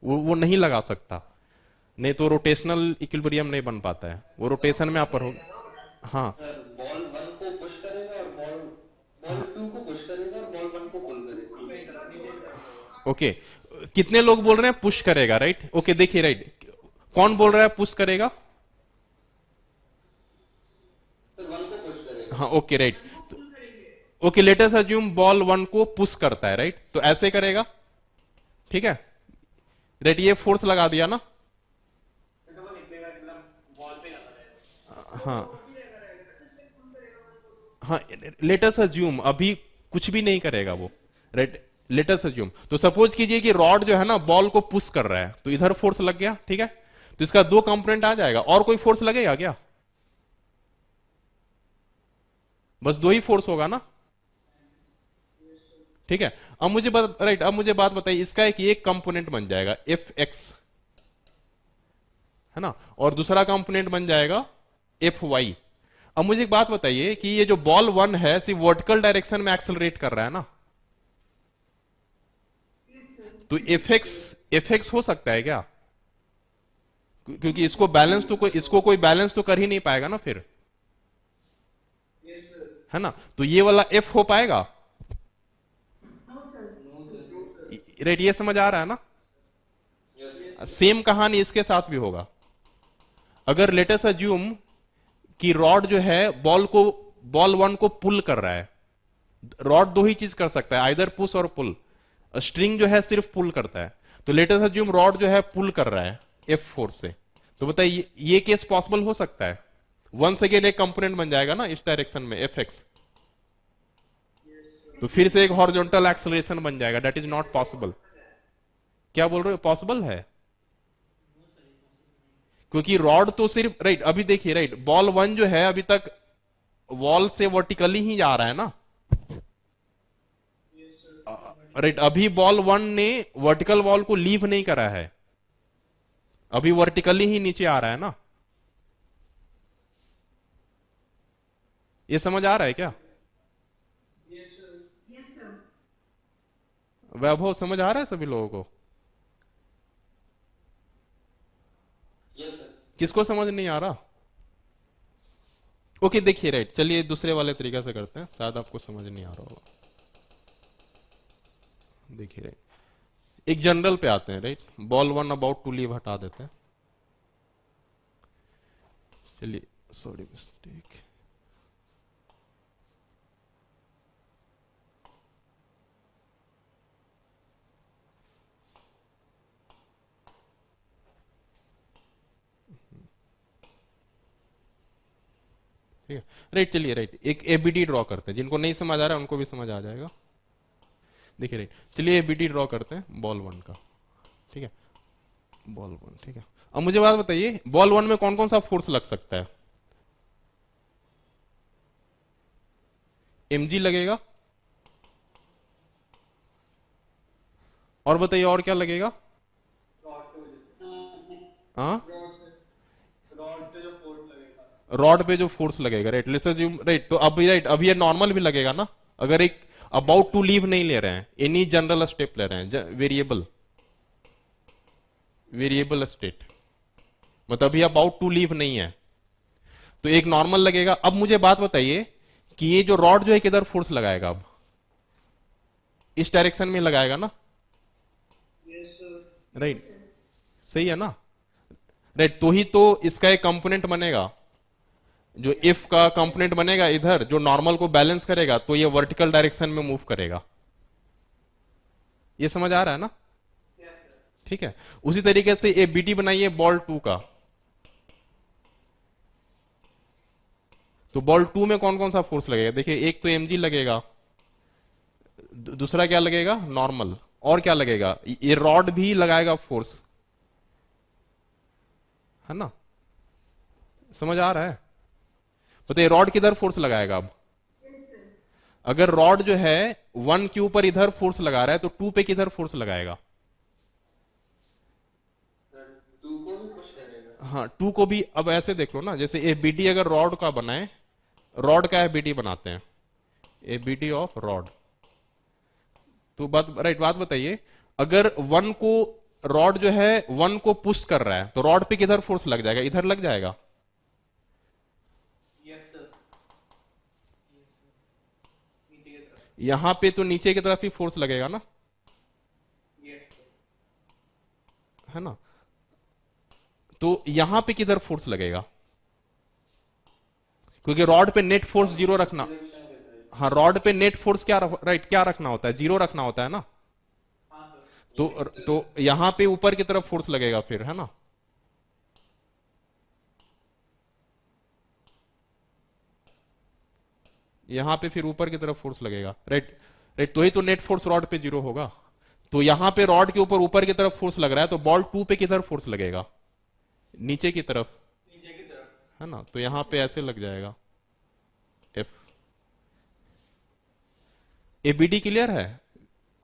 वो नहीं लगा सकता, नहीं तो रोटेशनल इक्विलिब्रियम नहीं बन पाता है, वो रोटेशन में अपर हो। हाँ बॉल 1 को पुश करेगा और बॉल 2 को पुश करेगा और बॉल 1 को पुल करेगा। ओके, कितने लोग बोल रहे हैं पुश करेगा, राइट? ओके देखिए राइट, कौन बोल रहा है पुश करेगा? सर 1 को पुश करेगा। हाँ okay right, okay let us assume ball 1 को पुश करता है, राइट? तो ऐसे करेगा, ठीक है राइट, ये फोर्स लगा दिया ना। हाँ हाँ, लेट अस अज्यूम अभी कुछ भी नहीं करेगा वो, राइट? लेट अस अज्यूम, तो सपोज कीजिए कि रॉड जो है ना बॉल को पुश कर रहा है, तो इधर फोर्स लग गया, ठीक है? तो इसका दो कंपोनेंट आ जाएगा, और कोई फोर्स लगेगा क्या? बस दो ही फोर्स होगा ना, ठीक है? अब मुझे राइट, अब मुझे बात बताइए, इसका एक कंपोनेंट बन जाएगा एफ एक्स, है ना, और दूसरा कंपोनेंट बन जाएगा एफ वाई। अब मुझे एक बात बताइए कि ये जो बॉल 1 है सिर्फ वर्टिकल डायरेक्शन में एक्सेलरेट कर रहा है ना, तो एफ एक्स हो सकता है क्या? क्योंकि इसको बैलेंस तो कोई बैलेंस तो कर ही नहीं पाएगा ना फिर, है ना? तो ये वाला एफ हो पाएगा, राइट? ये समझ आ रहा है ना? सेम कहानी इसके साथ भी होगा। अगर लेटेस्ट अज्यूम कि रॉड जो है बॉल 1 को पुल कर रहा है, रॉड दो ही चीज कर सकता है, आइदर पुश और पुल, स्ट्रिंग जो है सिर्फ पुल करता है, तो लेटेस्ट अज्यूम रॉड जो है पुल कर रहा है एफ फोर्स से, तो बताइए ये केस पॉसिबल हो सकता है? वंस अगेन एक कंपोनेंट बन जाएगा ना इस डायरेक्शन में एफ एक्स, तो फिर से एक हॉरिजॉन्टल एक्सेलरेशन बन जाएगा, दैट इज नॉट पॉसिबल। क्या बोल रहे हो, पॉसिबल है? क्योंकि रॉड तो सिर्फ राइट, अभी देखिए राइट, बॉल 1 जो है अभी तक वॉल से वर्टिकली ही जा रहा है ना, राइट? अभी बॉल 1 ने वर्टिकल वॉल को लीव नहीं करा है, अभी वर्टिकली ही नीचे आ रहा है ना। ये समझ आ रहा है क्या? वैभव समझ आ रहा है सभी लोगों को? किसको समझ नहीं आ रहा? ओके देखिए राइट, चलिए दूसरे वाले तरीके से करते हैं, शायद आपको समझ नहीं आ रहा होगा। देखिए राइट, एक जनरल पे आते हैं, right? Ball 1 about to leave हटा देते हैं, चलिए, सॉरी मिस्टेक। ठीक है राइट, चलिए राइट, एक एबीडी ड्रॉ करते हैं, जिनको नहीं समझ आ रहा है उनको भी समझ आ जाएगा। देखिए राइट, चलिए एबीडी ड्रॉ करते हैं बॉल 1 का, ठीक है? बॉल 1, ठीक है? अब मुझे बात बताइए, बॉल 1 में कौन कौन सा फोर्स लग सकता है? mg लगेगा, और बताइए और क्या लगेगा? हाँ, रॉड पे जो फोर्स लगेगा, राइट? लेट्स अज्यूम राइट, तो अभी राइट, अभी ये नॉर्मल भी लगेगा ना, अगर एक अबाउट टू लीव नहीं ले रहे हैं, एनी जनरल स्टेप ले रहे हैं, वेरिएबल स्टेट, मतलब अभी अबाउट टू लीव नहीं है, तो एक नॉर्मल लगेगा। अब मुझे बात बताइए कि ये जो रॉड जो है किधर फोर्स लगाएगा? अब इस डायरेक्शन में लगाएगा ना, राइट? सही है ना, राइट? तो ही तो इसका एक कंपोनेंट बनेगा, जो इफ का कंपोनेंट बनेगा इधर, जो नॉर्मल को बैलेंस करेगा, तो ये वर्टिकल डायरेक्शन में मूव करेगा। ये समझ आ रहा है ना? ठीक है, उसी तरीके से ए बीटी बनाइए बॉल 2 का, तो बॉल 2 में कौन कौन सा फोर्स लगेगा? देखिए, एक तो mg लगेगा, दूसरा क्या लगेगा? नॉर्मल, और क्या लगेगा, ये रॉड भी लगाएगा फोर्स, है ना, समझ आ रहा है। बताइए रॉड किधर फोर्स लगाएगा अब, अगर रॉड जो है 1 के ऊपर इधर फोर्स लगा रहा है तो 2 पे किधर फोर्स लगाएगा, 2 को भी पुश करेगा। हाँ 2 को भी। अब ऐसे देख लो ना, जैसे ए बीडी अगर रॉड का बनाए, रॉड का बीडी बनाते हैं, ए बीडी ऑफ रॉड, तो बात बताइए, अगर 1 को रॉड जो है 1 को पुश कर रहा है तो रॉड पे किधर फोर्स लग जाएगा, इधर लग जाएगा, यहां पे तो नीचे की तरफ ही फोर्स लगेगा ना, है ना, तो यहां पे किधर फोर्स लगेगा, क्योंकि रॉड पे नेट फोर्स जीरो रखना, हाँ रॉड पे नेट फोर्स क्या राइट क्या रखना होता है, जीरो रखना होता है ना, तो यहां पे ऊपर की तरफ फोर्स लगेगा फिर, है ना, यहां पे फिर ऊपर की तरफ फोर्स लगेगा, राइट तो ही तो नेट फोर्स रॉड पे जीरो होगा। तो यहां पे रॉड के ऊपर की तरफ फोर्स लग रहा है, तो बॉल 2 पे किधर फोर्स लगेगा, नीचे की तरफ, है ना, तो यहां पे ऐसे लग जाएगा एफ। एबीडी क्लियर है,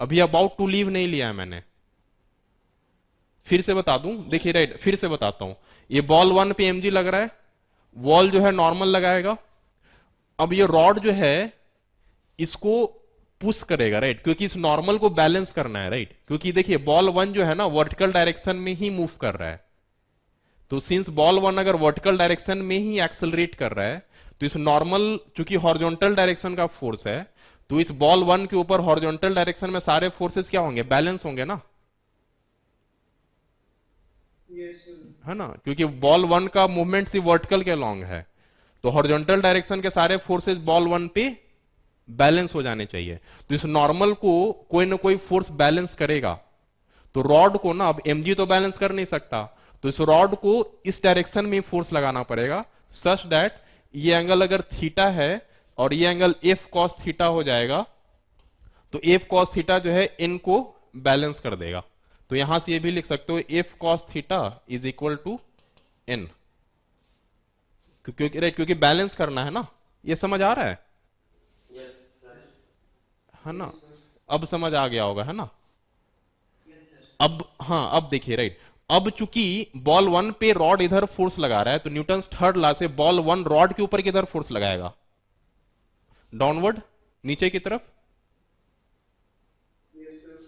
अभी अबाउट टू लीव नहीं लिया है मैंने, फिर से बता दूं, देखिए राइट फिर से बताता हूं, ये बॉल 1 पे एमजी लग रहा है, वॉल जो है नॉर्मल लगाएगा, अब ये रॉड जो है इसको पुश करेगा, राइट, क्योंकि इस नॉर्मल को बैलेंस करना है, राइट, क्योंकि देखिए बॉल 1 जो है ना वर्टिकल डायरेक्शन में ही मूव कर रहा है, तो सिंस बॉल 1 अगर वर्टिकल डायरेक्शन में ही एक्सेलरेट कर रहा है, तो इस नॉर्मल चूंकि हॉरिजॉन्टल डायरेक्शन का फोर्स है, तो इस बॉल 1 के ऊपर हॉरिजॉन्टल डायरेक्शन में सारे फोर्सेस क्या होंगे, बैलेंस होंगे ना, है ना, क्योंकि बॉल 1 का मूवमेंट सिर्फ वर्टिकल के लॉन्ग है, तो हॉरिजॉन्टल डायरेक्शन के सारे फोर्सेस बॉल 1 पे बैलेंस हो जाने चाहिए, तो इस नॉर्मल को कोई ना कोई फोर्स बैलेंस करेगा, तो रॉड को ना अब एमजी तो बैलेंस कर नहीं सकता, तो इस रॉड को इस डायरेक्शन में फोर्स लगाना पड़ेगा, सच दैट ये एंगल अगर थीटा है और ये एंगल एफ कॉस थीटा हो जाएगा, तो एफ कॉस थीटा जो है इन को बैलेंस कर देगा, तो यहां से ये भी लिख सकते हो F cos theta is equal to N, क्योंकि बैलेंस करना है ना, ये समझ आ रहा है ना, अब समझ आ गया होगा, है ना, अब हाँ अब देखिए राइट, अब चूंकि बॉल 1 पे रॉड इधर फोर्स लगा रहा है, तो न्यूटन्स थर्ड लॉ से बॉल 1 रॉड के ऊपर किधर फोर्स लगाएगा, डाउनवर्ड, नीचे की तरफ,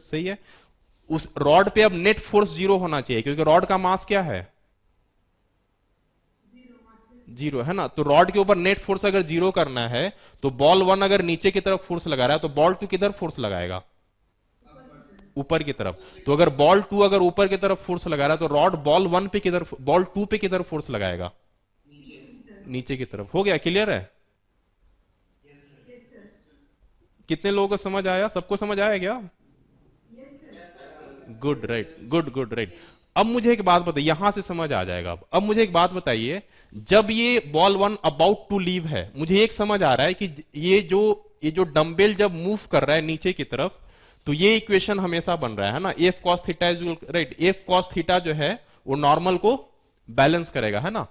सही है, उस रॉड पे अब नेट फोर्स जीरो होना चाहिए, क्योंकि रॉड का मास क्या है, जीरो, है ना, तो रॉड के ऊपर नेट फोर्स अगर जीरो करना है, तो बॉल 1 अगर नीचे की तरफ फोर्स लगा रहा है, तो बॉल 2 किधर फोर्स लगाएगा, ऊपर की तरफ, तो अगर बॉल 2 अगर ऊपर की तरफ फोर्स लगा रहा है, तो रॉड बॉल 1 पे किधर, बॉल 2 पे किधर फोर्स लगाएगा, नीचे की तरफ, हो गया, क्लियर है, कितने लोगों को समझ आया, सबको समझ आया क्या, गुड राइट, गुड राइट। अब मुझे एक बात बताइए, यहां से समझ आ जाएगा, अब मुझे एक बात बताइए, जब ये बॉल 1 अबाउट टू लीव है, मुझे एक समझ आ रहा है कि ये जो डंबेल जब मूव कर रहा है नीचे की तरफ, तो ये इक्वेशन हमेशा बन रहा है ना, F cos theta is right, F cos theta जो है वो नॉर्मल को बैलेंस करेगा, है ना,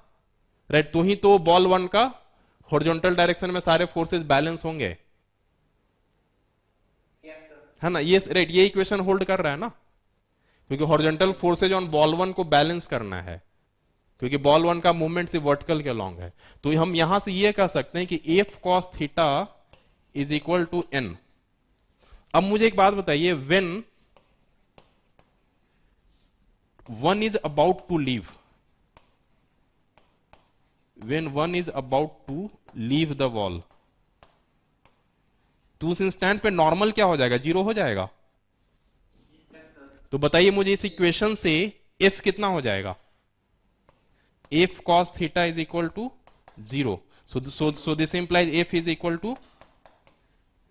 राइट, तो ही तो बॉल 1 का हॉरिजॉन्टल डायरेक्शन में सारे फोर्सेस बैलेंस होंगे, है ना, ये राइट, ये इक्वेशन होल्ड कर रहा है ना, क्योंकि हॉरिजॉन्टल फोर्सेज ऑन बॉल 1 को बैलेंस करना है, क्योंकि बॉल 1 का मूवमेंट सिर्फ वर्टिकल के लॉन्ग है, तो हम यहां से ये कह सकते हैं कि F cos theta is equal to N. अब मुझे एक बात बताइए, when 1 is about to leave, when 1 is about to leave the wall, तो उस इंस्टेंट पे नॉर्मल क्या हो जाएगा, जीरो हो जाएगा, तो बताइए मुझे इस इक्वेशन से एफ कितना हो जाएगा, F cos theta is equal to zero, so this implies F is equal to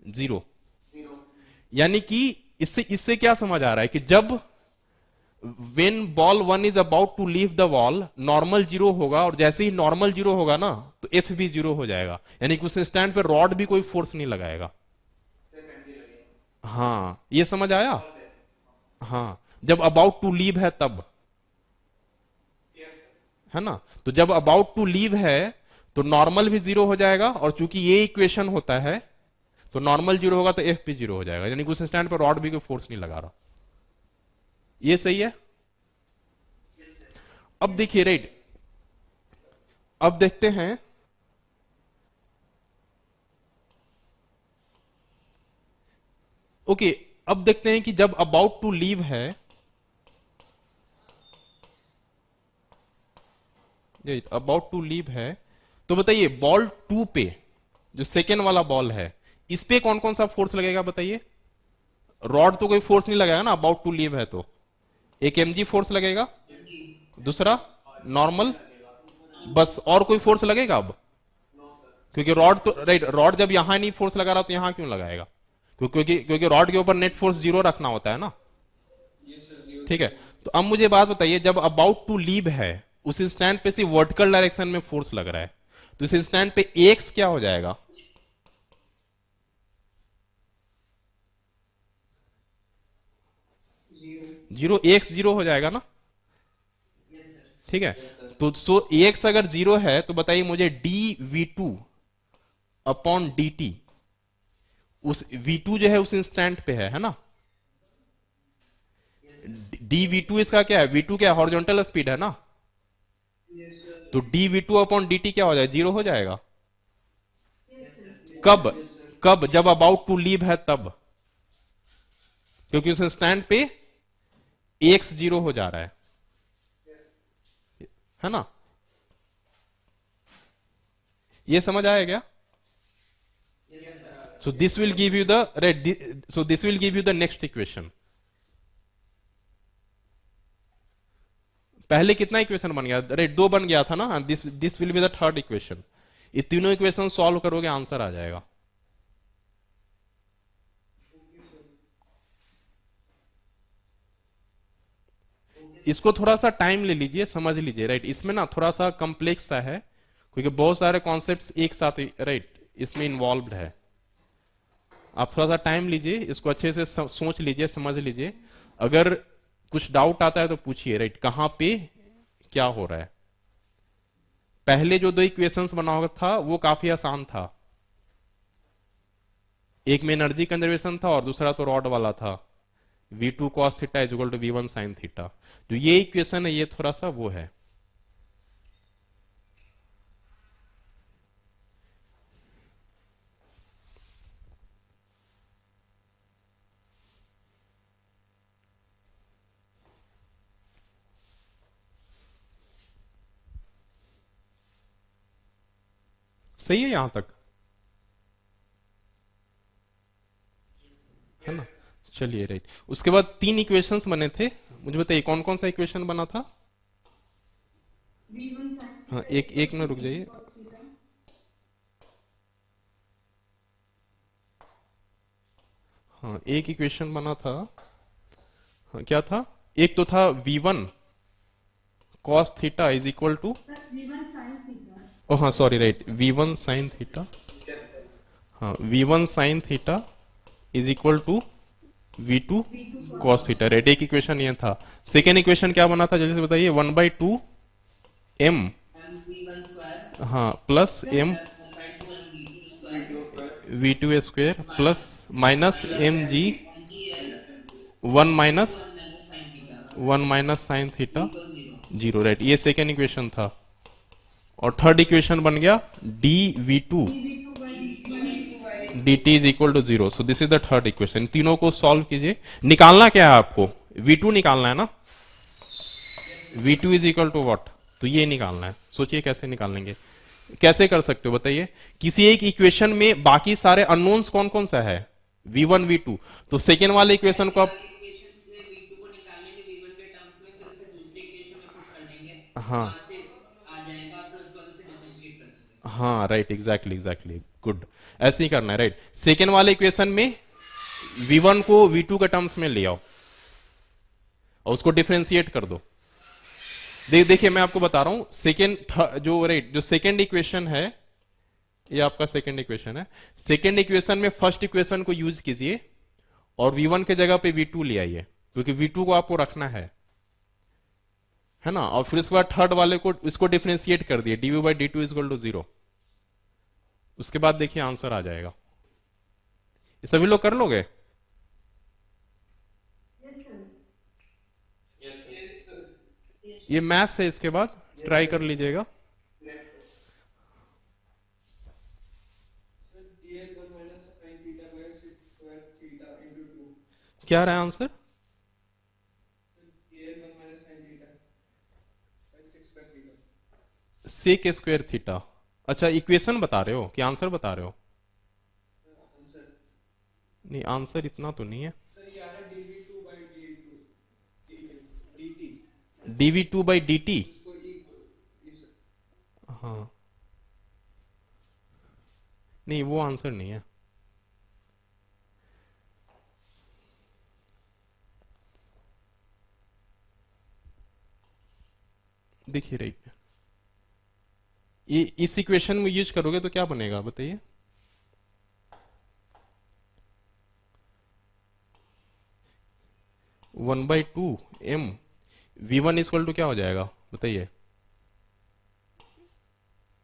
zero, यानी कि इससे क्या समझ आ रहा है कि जब when ball 1 is about to leave the wall, normal zero होगा, और जैसे ही नॉर्मल जीरो होगा ना, तो एफ भी जीरो हो जाएगा, यानी कि उस इंस्टेंट पे रॉड भी कोई फोर्स नहीं लगाएगा, हाँ ये समझ आया, हाँ, जब अबाउट टू लीव है तब, है ना। तो जब अबाउट टू लीव है तो नॉर्मल भी 0 हो जाएगा, और चूंकि ये इक्वेशन होता है तो नॉर्मल 0 होगा तो एफ भी 0 हो जाएगा, यानी कि उस स्टैंड पर रॉड भी कोई फोर्स नहीं लगा रहा। ये सही है। अब देखिए राइट, अब देखते हैं ओके, अब देखते हैं कि जब अबाउट टू लीव है, अबाउट टू लीव है, तो बताइए बॉल 2 पे, जो सेकेंड वाला बॉल है, इस पे कौन कौन सा फोर्स लगेगा बताइए। रॉड तो कोई फोर्स नहीं लगाएगा ना, अबाउट टू लीव है तो एक mg फोर्स लगेगा, दूसरा नॉर्मल, बस। और कोई फोर्स लगेगा अब, क्योंकि रॉड तो राइट, रॉड जब यहां नहीं फोर्स लगा रहा तो यहां क्यों लगाएगा, क्योंकि रॉड के ऊपर नेट फोर्स 0 रखना होता है ना। ठीक है, तो अब मुझे बात बताइए, जब अबाउट टू लीव है उस स्टैंड पे सिर्फ वर्टिकल डायरेक्शन में फोर्स लग रहा है, तो इस स्टैंड पे एक्स क्या हो जाएगा, जीरो, एक्स 0 हो जाएगा ना। ठीक है, तो सो एक्स अगर 0 है तो बताइए मुझे d v two upon D t, उस v2 जो है उस इंस्टेंट पे है ना। dv2 इसका क्या है, v2 क्या हॉरिजॉन्टल स्पीड है ना, तो dv2 अपॉन dt क्या हो जाएगा, 0 हो जाएगा। कब जब अबाउट टू लीव है तब, क्योंकि उस इंस्टेंट पे x 0 हो जा रहा है ना। ये समझ आया क्या। So this will give you the right. So this will give you the next equation. पहले कितना इक्वेशन बन गया, राइट 2 बन गया था ना। This will be the third equation. ये तीनों इक्वेशन सॉल्व करोगे आंसर आ जाएगा। इसको थोड़ा सा टाइम ले लीजिए, समझ लीजिए, राइट। इसमें ना थोड़ा सा कॉम्प्लेक्स सा है, क्योंकि बहुत सारे कॉन्सेप्ट्स एक साथ राइट इसमें इन्वॉल्व है। आप थोड़ा सा टाइम लीजिए, इसको अच्छे से सोच लीजिए, समझ लीजिए। अगर कुछ डाउट आता है तो पूछिए, राइट कहां पे क्या हो रहा है। पहले जो 2 इक्वेशंस बना हुआ था वो काफी आसान था, एक में एनर्जी कंजर्वेशन था और दूसरा तो रॉड वाला था, v2 cos theta is equal to v1 sin theta. जो ये इक्वेशन है ये थोड़ा सा वो है। सही है यहां तक, है ना। चलिए राइट, उसके बाद 3 इक्वेशंस बने थे, मुझे बताइए कौन कौन सा इक्वेशन बना था। हाँ एक में रुक जाइए। हाँ एक इक्वेशन बना था, हाँ क्या था, एक तो था v1 cos theta is equal to, oh हाँ sorry right, v1 sin theta, हाँ v1 sin theta is equal to v2 cos theta, right. एक इक्वेशन ये था। सेकेंड इक्वेशन क्या बना था जल्दी से बताइए, 1/2 m, हाँ plus m v2 square plus minus mg 1 minus sine theta 0, right. ये सेकेंड इक्वेशन था। और थर्ड इक्वेशन बन गया dv2 dt is equal to 0। So this is the third equation. तीनों को सॉल्व कीजिए। निकालना क्या है आपको, v2 निकालना है ना, v2 is equal to what, तो ये निकालना है। सोचिए कैसे निकालेंगे, कैसे कर सकते हो बताइए। किसी एक इक्वेशन में बाकी सारे अननोन्स कौन कौन सा है, v1 v2, तो सेकेंड वाले इक्वेशन को आप हाँ हाँ राइट, एग्जैक्टली गुड, ऐसे ही करना है, राइट। सेकेंड वाले इक्वेशन में v1 को v2 के टर्म्स में ले आओ और उसको डिफरेंशिएट कर दो। देखिए मैं आपको बता रहा हूं, सेकेंड जो राइट जो सेकेंड इक्वेशन है, ये आपका सेकेंड इक्वेशन है। सेकेंड इक्वेशन में फर्स्ट इक्वेशन को यूज कीजिए और v1 के जगह पे v2 ले आइए। क्योंकि V2 को आपको रखना है ना। और फिर उसके बाद थर्ड वाले को इसको डिफरेंशिएट कर दिए, dv by d two is equal to 0। उसके बाद देखिए आंसर आ जाएगा। ये सभी लोग कर लोगे? Yes sir. ये मैथ्स है, इसके बाद ट्राई कर लीजिएगा। क्या रहा है आंसर? Sec square theta. अच्छा, इक्वेशन बता रहे हो कि आंसर बता रहे हो? नहीं, आंसर इतना तो नहीं है। dv2 by dt। हाँ, नहीं वो आंसर नहीं है। देखिए राइट, ये इस इक्वेशन में यूज करोगे तो क्या बनेगा बताइए? One by two m V1 equal to क्या हो जाएगा बताइए?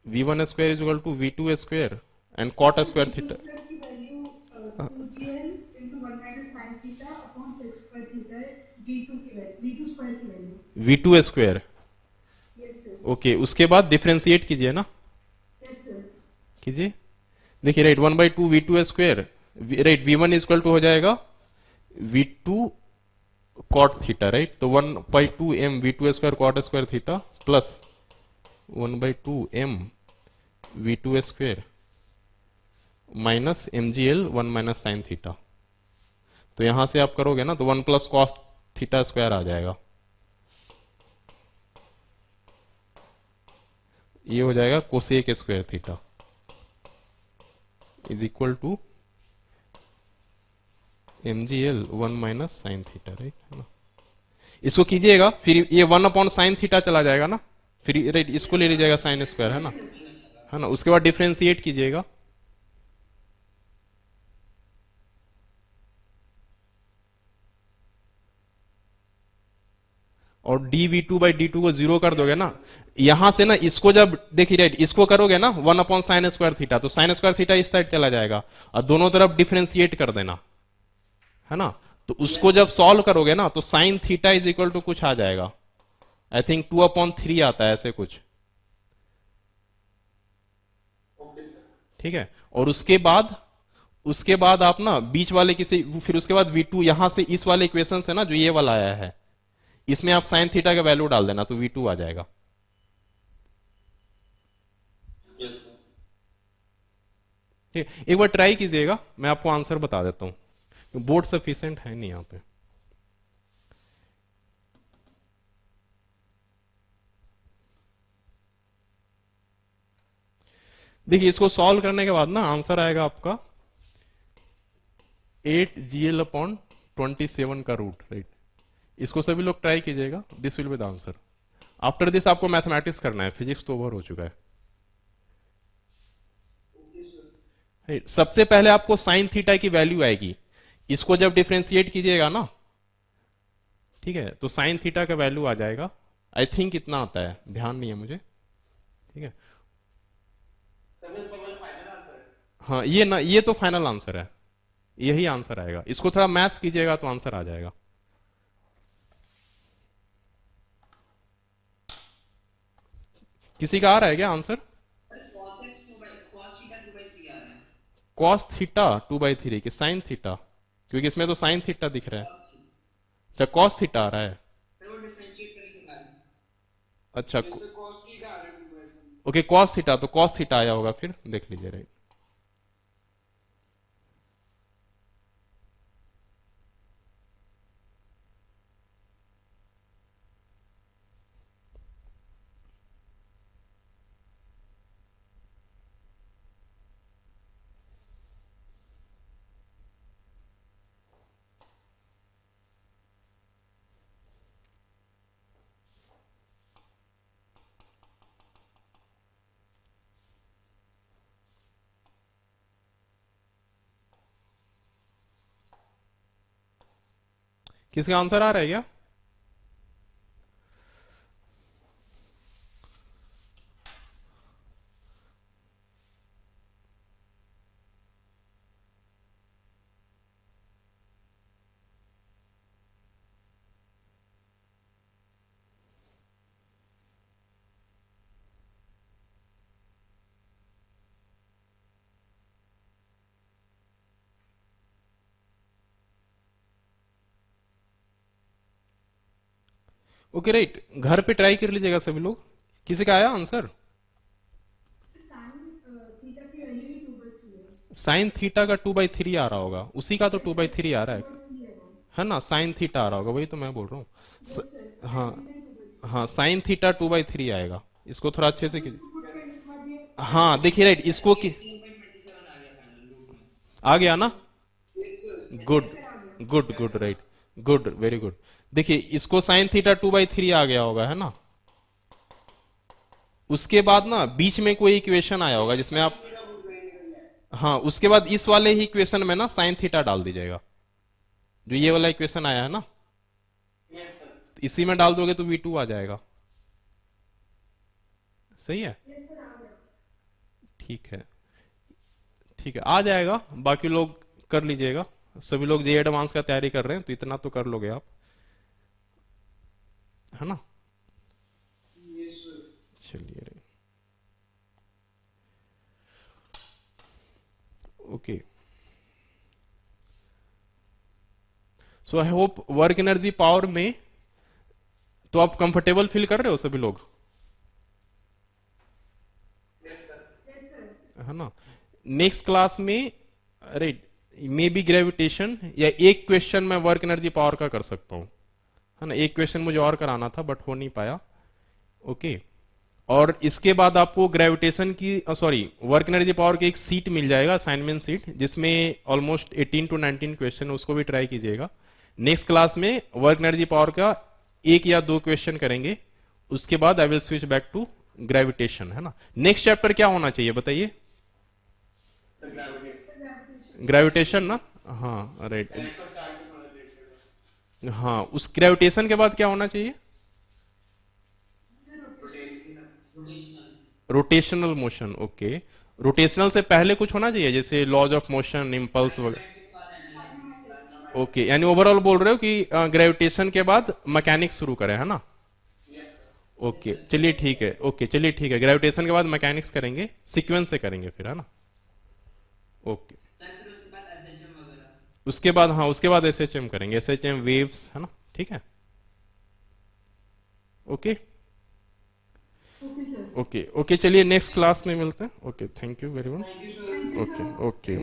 V1 square is equal to V2 square and cot square theta. की value 2gl into 1 minus sin theta upon sec square theta है, v2 की वैल्यू, v2 स्क्वायर की value. V2 square, yes sir. Okay. उसके बाद differentiate कीजिए ना, yes sir. कीजिए। देखिए right, one by two V2 square, right V1 equal to हो जाएगा V2 कॉट थीटा, राइट। तो 1/2 m V2 square cot square theta plus 1/2 m V2 square minus mgl 1 minus sine theta. तो यहां से आप करोगे ना तो 1 प्लस कॉस थीटा स्क्वायर आ जाएगा। ये हो जाएगा cosec square theta is equal to mgl 1 minus sine theta, right है ना। इसको कीजिएगा, फिर ये 1 अपॉन साइन थीटा चला जाएगा ना, फिर राइट इसको ले लीजिएगा साइन स्क्वायर, है ना। उसके बाद डिफरेंशिएट कीजिएगा, और dv2 बाई डी टू को 0 कर दोगे ना। यहां से ना इसको जब देखिए राइट, इसको करोगे ना 1 अपॉन साइन स्क्वायर थीटा, तो साइन स्क्वायर थीटा इस साइड चला जाएगा और दोनों तरफ डिफरेंशिएट कर देना, है ना। तो उसको जब सॉल्व करोगे ना तो sine theta is equal to कुछ आ जाएगा, आई थिंक 2/3 आता है ऐसे कुछ, ठीक है। और उसके बाद आप ना बीच वाले किसी, फिर उसके बाद V2 यहां से इस वाले इक्वेशन से ना जो ये वाला आया है, इसमें आप साइन थीटा का वैल्यू डाल देना तो V2 आ जाएगा। ठीक, एक बार ट्राई कीजिएगा, मैं आपको आंसर बता देता हूं। बोर्ड सफिशिएंट है नहीं यहां पे। देखिए इसको सॉल्व करने के बाद ना आंसर आएगा आपका 8gl/27 का रूट, राइट। इसको सभी लोग ट्राई कीजिएगा, this will be the answer. After this आपको मैथमेटिक्स करना है, फिजिक्स तो ओवर हो चुका है। राइट, सबसे पहले आपको साइन थीटा की वैल्यू आएगी, इसको जब डिफरेंशिएट कीजिएगा ना, ठीक है, तो साइन थीटा का वैल्यू आ जाएगा, आई थिंक इतना आता है, ध्यान नहीं है मुझे, ठीक है। हाँ ये तो फाइनल आंसर है, यही आंसर आएगा। इसको थोड़ा मैथ्स कीजिएगा तो आंसर आ जाएगा। किसी का आ रहा है क्या आंसर? कॉस थीटा 2/3 की साइन थीटा, क्योंकि इसमें तो साइन थीटा दिख रहा है। अच्छा, कॉस थीटा आ रहा है, अच्छा ओके, कॉस थीटा, तो कॉस थीटा आया होगा, फिर देख लीजिए, राइट। किसका आंसर आ रहा है क्या? ओके राइट, घर पे ट्राई कर लीजिएगा सभी लोग। किसी का आया आंसर? थीटा की वैल्यू ही 2/3 है। साइन थीटा का 2/3 आ रहा होगा, उसी का तो 2/3 आ रहा है ना? साइन थीटा आ रहा होगा, वही तो मैं बोल रहा हूँ। हाँ हाँ, साइन थीटा 2/3 आएगा। इसको थोड़ा अच्छे से कीजिए। हाँ देखिए राइट, इसको की 18.27 आ गया फाइनल रूट में। आ गया ना? Good Yes, sir. Good good right, good very good. देखिए इसको साइन थीटा 2/3 आ गया होगा, है ना? उसके बाद ना बीच में कोई इक्वेशन आया होगा जिसमें आप, हाँ उसके बाद इस वाले ही इक्वेशन में ना साइन थीटा डाल दीजिएगा, जो ये वाला इक्वेशन आया है ना, तो इसी में डाल दोगे तो V2 आ जाएगा। सही है? ठीक है, ठीक है, आ जाएगा। बाकी लोग कर लीजिएगा, सभी लोग जे एडवांस का तैयारी कर रहे हैं तो इतना तो कर लोगे आप, है ना? चलिए रे, okay. So I hope work energy power में तो आप कंफर्टेबल फील कर रहे हो सभी लोग, है ना? नेक्स्ट क्लास में राइट मे बी ग्रेविटेशन या एक क्वेश्चन मैं वर्क एनर्जी पावर का कर सकता हूं, है ना? एक क्वेश्चन मुझे और कराना था बट हो नहीं पाया। ओके, और इसके बाद आपको ग्रेविटेशन की सॉरी वर्क एनर्जी पावर की एक सीट मिल जाएगा, असाइनमेंट सीट, जिसमें ऑलमोस्ट 18 to 19 क्वेश्चन, उसको भी ट्राई कीजिएगा। नेक्स्ट क्लास में वर्क एनर्जी पावर का 1 या 2 क्वेश्चन करेंगे, उसके बाद I will switch back to gravitation, है ना? नेक्स्ट चैप्टर क्या होना चाहिए बताइए? ग्रेविटेशन ना? हाँ राइट, हाँ उस ग्रेविटेशन के बाद क्या होना चाहिए? Rotational motion. ओके, रोटेशनल से पहले कुछ होना चाहिए जैसे लॉज ऑफ मोशन, इम्पल्स वगैरह। ओके, यानी ओवरऑल बोल रहे हो कि ग्रेविटेशन के बाद मैकेनिक्स शुरू करें, है ना? ओके चलिए ठीक है, ओके चलिए ठीक है, ग्रेविटेशन के बाद मैकेनिक्स करेंगे, सीक्वेंस से करेंगे फिर, है ना? ओके, सर फिर उसके बाद SHM वगैरह। उसके बाद हाँ उसके बाद SHM करेंगे, SHM वेव्स, है ना? ठीक है, okay okay sir. Okay okay, चलिए नेक्स्ट क्लास में मिलते हैं। Okay, thank you very much. Okay okay.